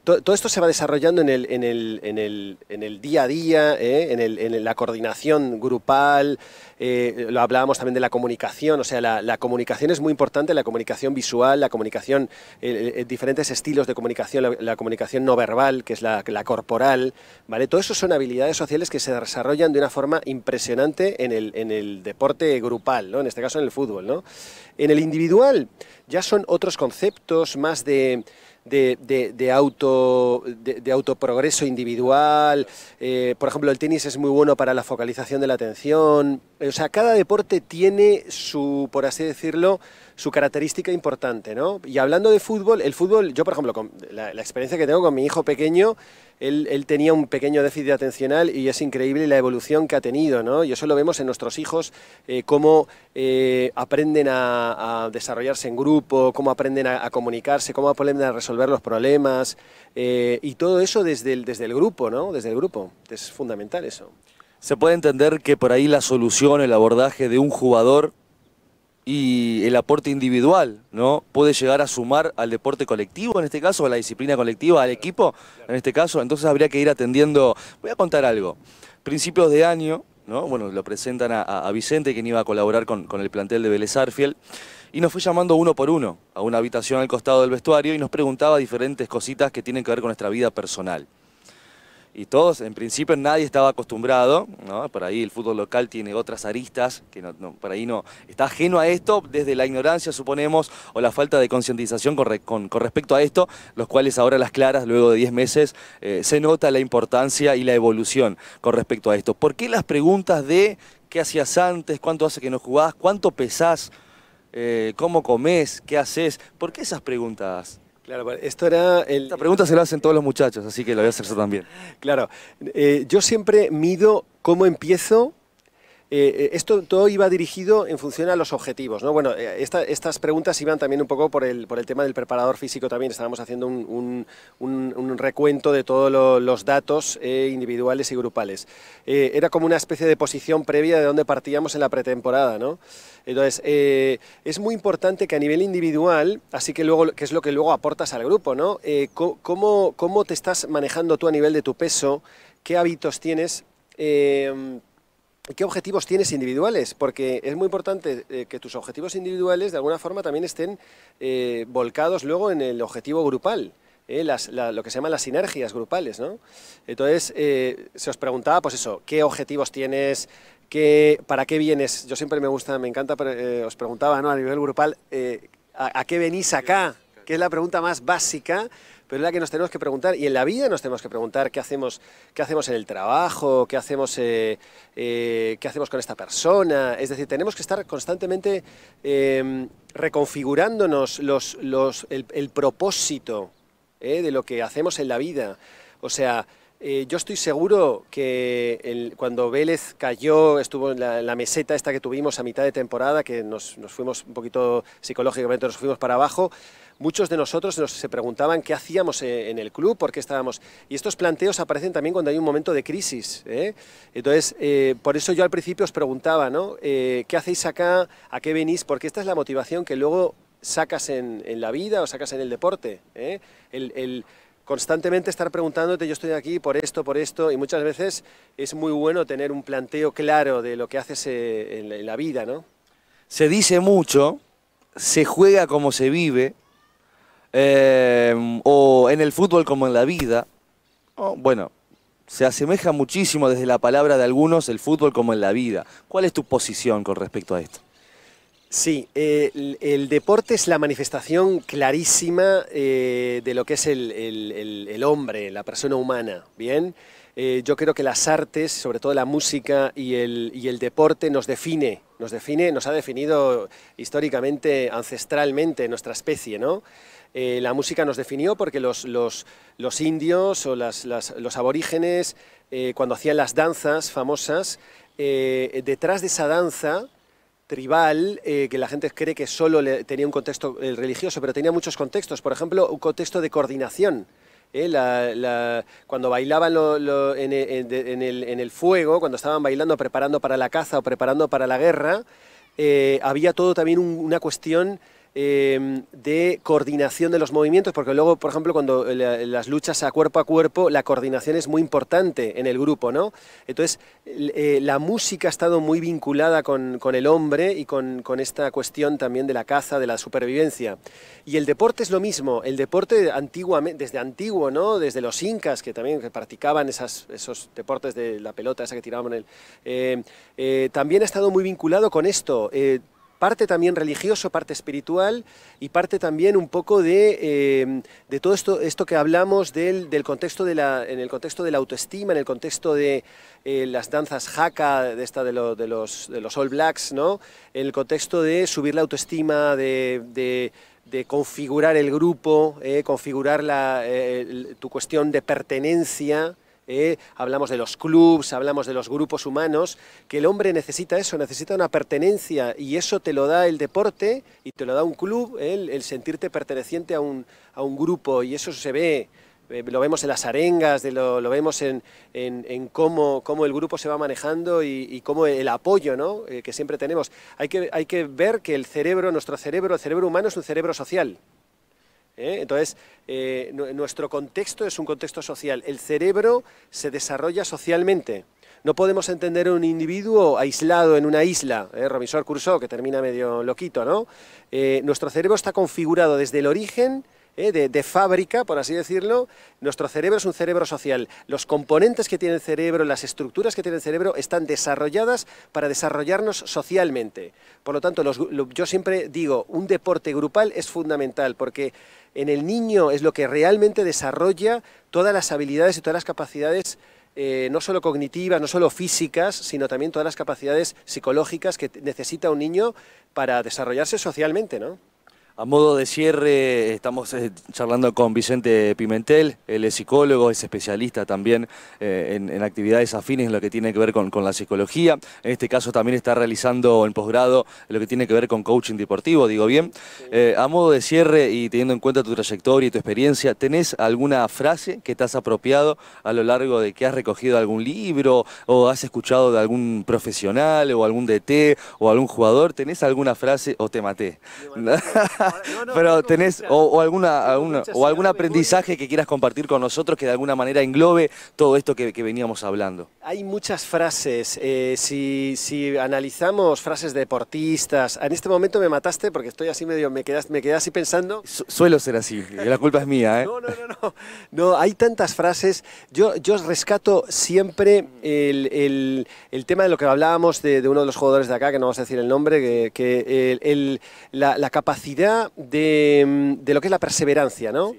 Todo esto se va desarrollando en el día a día, en la coordinación grupal. Lo hablábamos también de la comunicación, o sea, la comunicación es muy importante, la comunicación visual, la comunicación, diferentes estilos de comunicación, la comunicación no verbal, que es la corporal, ¿vale? Todo eso son habilidades sociales que se desarrollan de una forma impresionante en el deporte grupal, ¿no? En este caso en el fútbol, ¿no? En el individual ya son otros conceptos más de autoprogreso individual. Por ejemplo, el tenis es muy bueno para la focalización de la atención. O sea, cada deporte tiene su, por así decirlo, su característica importante, ¿no? Y hablando de fútbol, el fútbol, yo por ejemplo, con la experiencia que tengo con mi hijo pequeño, él tenía un pequeño déficit atencional y es increíble la evolución que ha tenido, ¿no? Y eso lo vemos en nuestros hijos, cómo aprenden a desarrollarse en grupo, cómo aprenden a comunicarse, cómo aprenden a resolver los problemas, y todo eso desde el grupo, ¿no? Desde el grupo, es fundamental eso. Se puede entender que por ahí la solución, el abordaje de un jugador y el aporte individual, ¿no? Puede llegar a sumar al deporte colectivo, en este caso, a la disciplina colectiva, al equipo, en este caso. Entonces habría que ir atendiendo. Voy a contar algo. Principios de año, ¿no? Bueno, lo presentan a Vicente, quien iba a colaborar con el plantel de Vélez Sarsfield, y nos fue llamando uno por uno a una habitación al costado del vestuario y nos preguntaba diferentes cositas que tienen que ver con nuestra vida personal. Y todos, en principio, nadie estaba acostumbrado, ¿no? Por ahí el fútbol local tiene otras aristas, que por ahí no está ajeno a esto, desde la ignorancia, suponemos, o la falta de concientización con respecto a esto, los cuales ahora a las claras, luego de 10 meses, se nota la importancia y la evolución con respecto a esto. ¿Por qué las preguntas de qué hacías antes, cuánto hace que no jugás, cuánto pesás, cómo comés, qué haces? ¿Por qué esas preguntas? Claro, esto era Esta pregunta se la hacen todos los muchachos, así que la voy a hacer yo también. Claro, yo siempre mido cómo empiezo. Esto todo iba dirigido en función a los objetivos, ¿no? Bueno, estas preguntas iban también un poco por el tema del preparador físico también. Estábamos haciendo un recuento de todos los datos individuales y grupales. Era como una especie de posición previa de dónde partíamos en la pretemporada, ¿no? Entonces, es muy importante que a nivel individual, así que luego, que es lo que luego aportas al grupo, ¿no? ¿Cómo te estás manejando tú a nivel de tu peso? ¿Qué hábitos tienes? ¿Qué objetivos tienes individuales? Porque es muy importante que tus objetivos individuales de alguna forma también estén volcados luego en el objetivo grupal. Lo que se llaman las sinergias grupales, ¿no? Entonces, se os preguntaba, pues eso, ¿qué objetivos tienes? ¿Para qué vienes? Yo siempre me encanta, os preguntaba, ¿no? A nivel grupal, ¿a qué venís acá? Que es la pregunta más básica, pero es la que nos tenemos que preguntar, y en la vida nos tenemos que preguntar qué hacemos en el trabajo, qué hacemos con esta persona. Es decir, tenemos que estar constantemente reconfigurándonos el propósito de lo que hacemos en la vida. O sea, yo estoy seguro que cuando Vélez cayó, estuvo en la meseta esta que tuvimos a mitad de temporada, que nos fuimos un poquito psicológicamente, nos fuimos para abajo. Muchos de nosotros se preguntaban qué hacíamos en el club, por qué estábamos... Y estos planteos aparecen también cuando hay un momento de crisis, ¿eh? Entonces, por eso yo al principio os preguntaba, ¿no? ¿Qué hacéis acá? ¿A qué venís? Porque esta es la motivación que luego sacas en la vida o sacas en el deporte, ¿eh? El constantemente estar preguntándote, yo estoy aquí por esto, y muchas veces es muy bueno tener un planteo claro de lo que haces en la vida, ¿no? Se dice mucho, se juega como se vive, o en el fútbol como en la vida. Bueno, se asemeja muchísimo desde la palabra de algunos el fútbol como en la vida. ¿Cuál es tu posición con respecto a esto? Sí, el deporte es la manifestación clarísima de lo que es el hombre, la persona humana, ¿bien? Yo creo que las artes, sobre todo la música y el deporte nos ha definido históricamente, ancestralmente nuestra especie, ¿no? La música nos definió porque los indios o los aborígenes, cuando hacían las danzas famosas, detrás de esa danza tribal, que la gente cree que solo tenía un contexto religioso, pero tenía muchos contextos. Por ejemplo, un contexto de coordinación. Cuando bailaban en el fuego, cuando estaban bailando, preparando para la caza o preparando para la guerra, había todo también una cuestión de coordinación de los movimientos, porque luego, por ejemplo, cuando las luchas a cuerpo, la coordinación es muy importante en el grupo, ¿no? Entonces, la música ha estado muy vinculada con el hombre y con esta cuestión también de la caza, de la supervivencia. Y el deporte es lo mismo. El deporte antiguamente, desde antiguo, ¿no? Desde los incas, que también practicaban esos deportes de la pelota, esa que tiraban también ha estado muy vinculado con esto. Parte también religioso, parte espiritual y parte también un poco de todo esto que hablamos del contexto en el contexto de la autoestima, en el contexto de las danzas haka, de los All Blacks, ¿no? En el contexto de subir la autoestima, de configurar el grupo, configurar tu cuestión de pertenencia. Hablamos de los clubs, hablamos de los grupos humanos, que el hombre necesita eso, necesita una pertenencia, y eso te lo da el deporte y te lo da un club, el sentirte perteneciente a un grupo, y eso se ve, lo vemos en las arengas, lo vemos en cómo el grupo se va manejando y cómo el apoyo, ¿no? Que siempre tenemos. Hay que ver que el cerebro humano es un cerebro social. Entonces, nuestro contexto es un contexto social. El cerebro se desarrolla socialmente. No podemos entender a un individuo aislado en una isla, Robinson Crusoe, que termina medio loquito, ¿no? Nuestro cerebro está configurado desde el origen, de fábrica, por así decirlo. Nuestro cerebro es un cerebro social. Los componentes que tiene el cerebro, las estructuras que tiene el cerebro están desarrolladas para desarrollarnos socialmente. Por lo tanto, yo siempre digo, un deporte grupal es fundamental, porque en el niño es lo que realmente desarrolla todas las habilidades y todas las capacidades, no solo cognitivas, no solo físicas, sino también todas las capacidades psicológicas que necesita un niño para desarrollarse socialmente, ¿no? A modo de cierre, estamos charlando con Vicente Pimentel. Él es psicólogo, es especialista también en actividades afines en lo que tiene que ver con la psicología. En este caso también está realizando en posgrado lo que tiene que ver con coaching deportivo, digo bien. A modo de cierre y teniendo en cuenta tu trayectoria y tu experiencia, ¿tenés alguna frase que te has apropiado a lo largo de que has recogido algún libro o has escuchado de algún profesional o algún DT o algún jugador? ¿Tenés alguna frase o te maté? Pero tenés algún aprendizaje que quieras compartir con nosotros que de alguna manera englobe todo esto que veníamos hablando. Hay muchas frases. Si analizamos frases de deportistas, en este momento me mataste porque estoy así medio, me quedé así pensando. Suelo ser así, la culpa es mía, ¿eh? No, hay tantas frases. Yo rescato siempre el tema de lo que hablábamos de uno de los jugadores de acá, que no vamos a decir el nombre, la capacidad de lo que es la perseverancia, ¿no?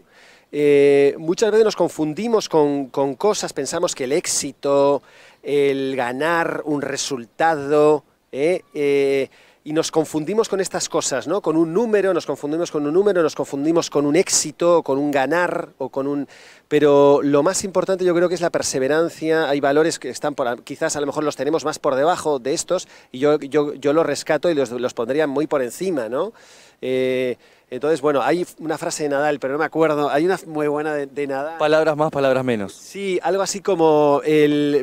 Sí. Muchas veces nos confundimos con cosas, pensamos que el éxito, el ganar un resultado, y nos confundimos con estas cosas, ¿no? Con un número, nos confundimos con un éxito, con un ganar, pero lo más importante yo creo que es la perseverancia. Hay valores que están quizás a lo mejor los tenemos más por debajo de estos, y yo los rescato y los pondría muy por encima, ¿no? Entonces, bueno, hay una frase de Nadal, pero no me acuerdo. Hay una muy buena de Nadal. Palabras más, palabras menos. Sí, algo así como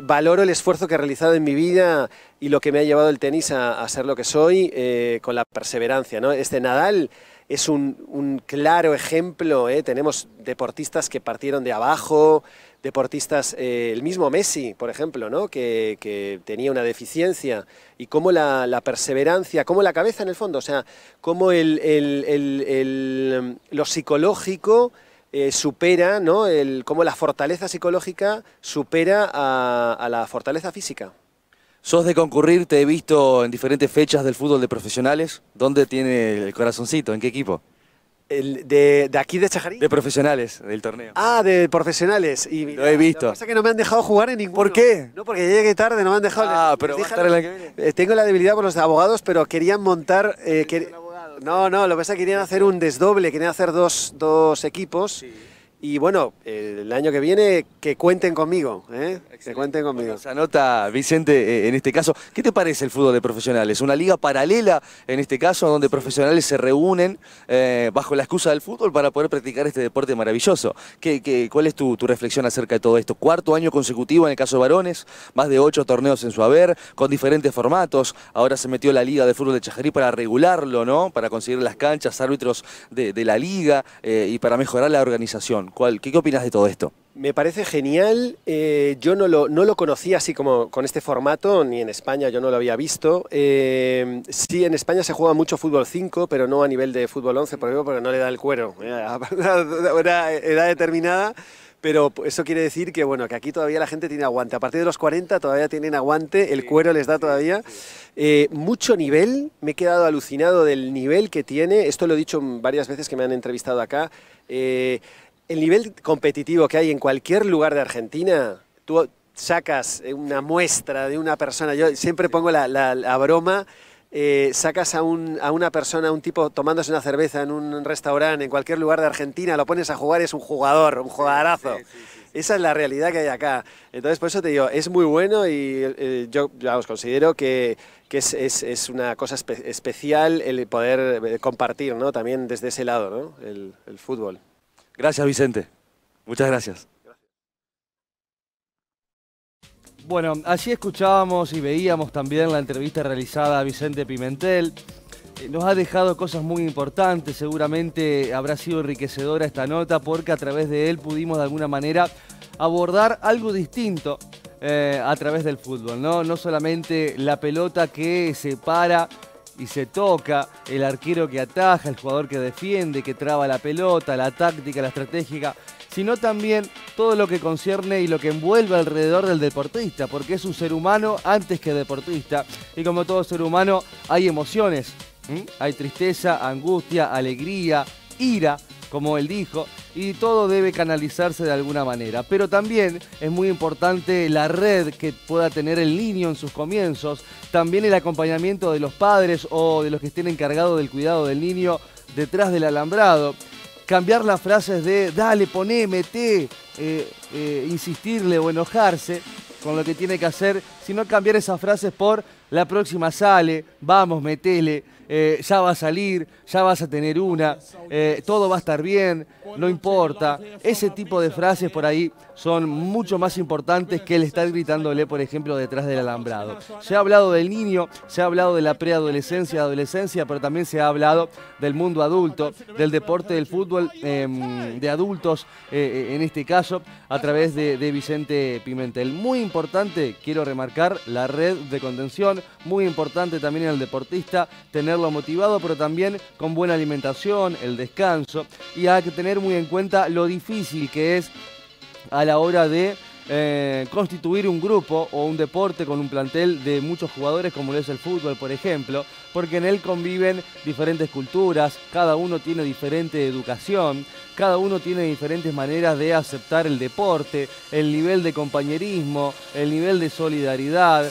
valoro el esfuerzo que he realizado en mi vida y lo que me ha llevado el tenis a ser lo que soy, con la perseverancia, ¿no? Nadal es un claro ejemplo, ¿eh? Tenemos deportistas que partieron de abajo, deportistas, el mismo Messi, por ejemplo, ¿no? que tenía una deficiencia, y cómo la perseverancia, cómo la cabeza en el fondo, o sea, cómo lo psicológico supera, ¿no? Cómo la fortaleza psicológica supera a la fortaleza física. ¿Sos de concurrir? Te he visto en diferentes fechas del fútbol de profesionales. ¿Dónde tiene el corazoncito? ¿En qué equipo? ¿De aquí de Chajarí? De profesionales, del torneo. Ah, de profesionales. Y lo he visto. Lo que pasa es que no me han dejado jugar en ninguno. ¿Por qué? No, porque llegué tarde, no me han dejado. Ah, pero va a estar en la que viene. Tengo la debilidad por los abogados, pero querían montar... No, lo que pasa es que querían hacer un desdoble, querían hacer dos equipos. Sí. Y bueno, el año que viene que cuenten conmigo, que cuenten conmigo. Se anota, Vicente, en este caso. ¿Qué te parece el fútbol de profesionales? Una liga paralela, en este caso, donde profesionales se reúnen bajo la excusa del fútbol para poder practicar este deporte maravilloso. ¿Cuál es tu reflexión acerca de todo esto? Cuarto año consecutivo en el caso de varones, más de 8 torneos en su haber, con diferentes formatos. Ahora se metió la Liga de Fútbol de Chajarí para regularlo, ¿no? Para conseguir las canchas, árbitros de la liga y para mejorar la organización. ¿Qué opinas de todo esto? Me parece genial. Yo no lo conocía así como con este formato, ni en España yo no lo había visto. Sí, en España se juega mucho fútbol 5, pero no a nivel de fútbol 11, por ejemplo, porque no le da el cuero a una edad determinada. Pero eso quiere decir que, bueno, que aquí todavía la gente tiene aguante. A partir de los 40 todavía tienen aguante, el cuero les da todavía. Mucho nivel, me he quedado alucinado del nivel que tiene. Esto lo he dicho varias veces que me han entrevistado acá. El nivel competitivo que hay en cualquier lugar de Argentina, tú sacas una muestra de una persona, yo siempre pongo la broma, sacas a una persona, a un tipo tomándose una cerveza en un restaurante, en cualquier lugar de Argentina, lo pones a jugar y es un jugador, un jugadorazo. Sí, sí, sí. Esa es la realidad que hay acá. Entonces, por eso te digo, es muy bueno y yo os considero que es una cosa especial el poder compartir, ¿no? También desde ese lado, ¿no? El fútbol. Gracias, Vicente. Muchas gracias. Bueno, allí escuchábamos y veíamos también la entrevista realizada a Vicente Pimentel. Nos ha dejado cosas muy importantes, seguramente habrá sido enriquecedora esta nota porque a través de él pudimos de alguna manera abordar algo distinto a través del fútbol, ¿no? No solamente la pelota que se para y se toca, el arquero que ataja, el jugador que defiende, que traba la pelota, la táctica, la estratégica, sino también todo lo que concierne y lo que envuelve alrededor del deportista, porque es un ser humano antes que deportista, y como todo ser humano hay emociones, hay tristeza, angustia, alegría, ira, como él dijo, y todo debe canalizarse de alguna manera. Pero también es muy importante la red que pueda tener el niño en sus comienzos, también el acompañamiento de los padres o de los que estén encargados del cuidado del niño detrás del alambrado. Cambiar las frases de dale, poné, meté, insistirle o enojarse con lo que tiene que hacer, sino cambiar esas frases por la próxima sale, vamos, metele, ya va a salir, ya vas a tener una, todo va a estar bien, no importa. Ese tipo de frases por ahí son mucho más importantes que el estar gritándole, por ejemplo, detrás del alambrado. Se ha hablado del niño, se ha hablado de la preadolescencia, adolescencia, pero también se ha hablado del mundo adulto, del deporte del fútbol de adultos, en este caso, a través de Vicente Pimentel. Muy importante, quiero remarcar, la red de contención, muy importante también en el deportista, tenerlo motivado, pero también con buena alimentación, el descanso, y hay que tener muy en cuenta lo difícil que es a la hora de constituir un grupo o un deporte con un plantel de muchos jugadores como lo es el fútbol, por ejemplo, porque en él conviven diferentes culturas, cada uno tiene diferente educación, cada uno tiene diferentes maneras de aceptar el deporte, el nivel de compañerismo, el nivel de solidaridad,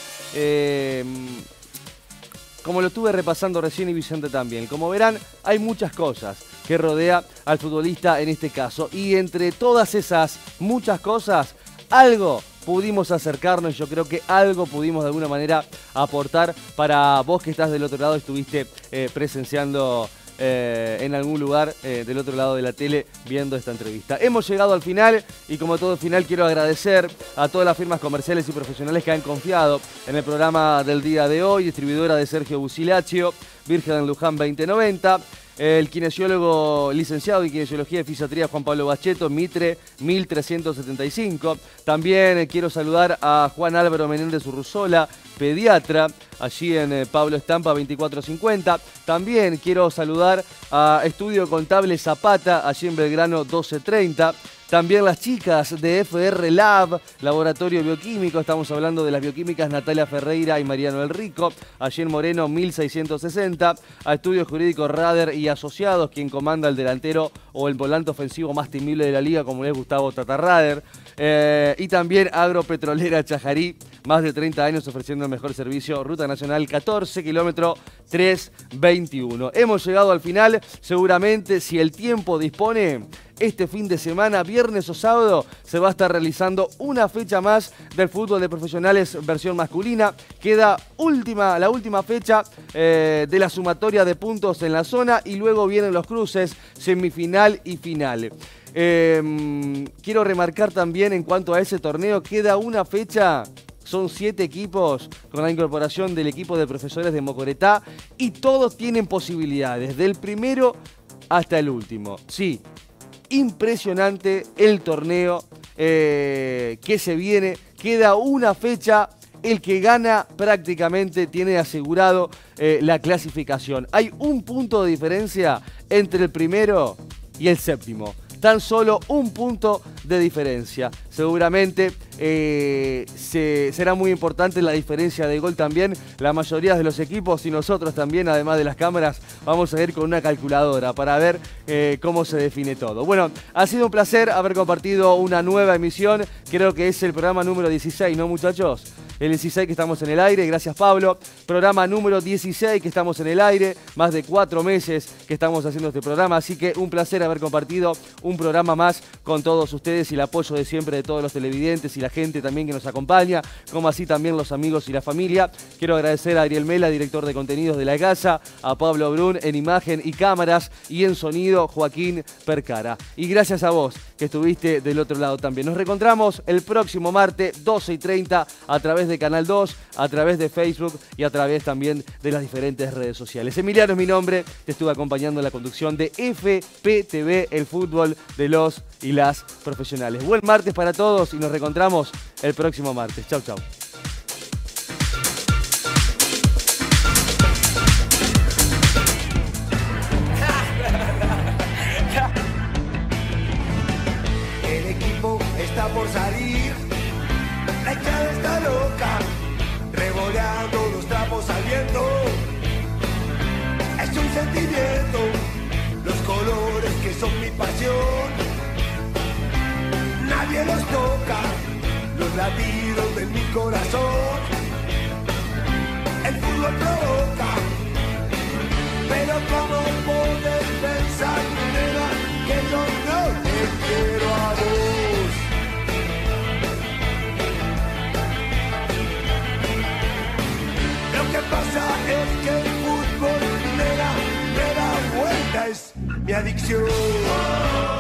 como lo estuve repasando recién y Vicente también. Como verán, hay muchas cosas que rodea al futbolista en este caso. Y entre todas esas muchas cosas, algo pudimos acercarnos. Yo creo que algo pudimos de alguna manera aportar para vos que estás del otro lado, estuviste presenciando en algún lugar del otro lado de la tele viendo esta entrevista. Hemos llegado al final y como todo final quiero agradecer a todas las firmas comerciales y profesionales que han confiado en el programa del día de hoy, distribuidora de Sergio Busilaccio, Virgen en Luján 2090, el kinesiólogo licenciado en Kinesiología y Fisiatría Juan Pablo Bacheto, Mitre 1375. También quiero saludar a Juan Álvaro Menéndez Urruzola, pediatra, allí en Pablo Estampa 2450. También quiero saludar a Estudio Contable Zapata, allí en Belgrano 1230. También las chicas de FR Lab, Laboratorio Bioquímico, estamos hablando de las bioquímicas Natalia Ferreira y Mariano El Rico, allí en Moreno 1660, a Estudios Jurídicos Rader y Asociados, quien comanda el delantero o el volante ofensivo más temible de la liga, como es Gustavo Tata Rader, y también Agropetrolera Chajarí, más de 30 años ofreciendo el mejor servicio. Ruta Nacional 14, kilómetro 321. Hemos llegado al final, seguramente si el tiempo dispone, este fin de semana, viernes o sábado, se va a estar realizando una fecha más del fútbol de profesionales versión masculina. Queda la última fecha de la sumatoria de puntos en la zona y luego vienen los cruces, semifinal y final. Quiero remarcar también en cuanto a ese torneo, queda una fecha. Son 7 equipos con la incorporación del equipo de profesores de Mocoretá y todos tienen posibilidades, del primero hasta el último. Sí, impresionante el torneo que se viene. Queda una fecha. El que gana prácticamente tiene asegurado la clasificación. Hay un punto de diferencia entre el primero y el séptimo. Tan solo un punto de diferencia. Seguramente será muy importante la diferencia de gol también. La mayoría de los equipos y nosotros también, además de las cámaras, vamos a ir con una calculadora para ver cómo se define todo. Bueno, ha sido un placer haber compartido una nueva emisión. Creo que es el programa número 16, ¿no, muchachos? El 16 que estamos en el aire, gracias Pablo. Programa número 16 que estamos en el aire, más de 4 meses que estamos haciendo este programa, así que un placer haber compartido un programa más con todos ustedes y el apoyo de siempre de todos los televidentes y la gente también que nos acompaña, como así también los amigos y la familia. Quiero agradecer a Ariel Mela, director de contenidos de La Casa, a Pablo Brun en imagen y cámaras y en sonido Joaquín Percara. Y gracias a vos que estuviste del otro lado también. Nos reencontramos el próximo martes 12:30 a través de Canal 2, a través de Facebook y a través también de las diferentes redes sociales. Emiliano es mi nombre, te estuve acompañando en la conducción de FPTV, el fútbol de los y las profesionales. Buen martes para todos y nos reencontramos el próximo martes. Chau, chau. El equipo está por salir, la hinchada está loca, revoleando los trapos al viento. Es un sentimiento, los colores que son mi pasión. Nadie los toca, los latidos de mi corazón. El fútbol provoca, pero ¿cómo puedes pensar, nena, que yo no te quiero a vos? Lo que pasa es que el fútbol, nena, me da vuelta, es mi adicción.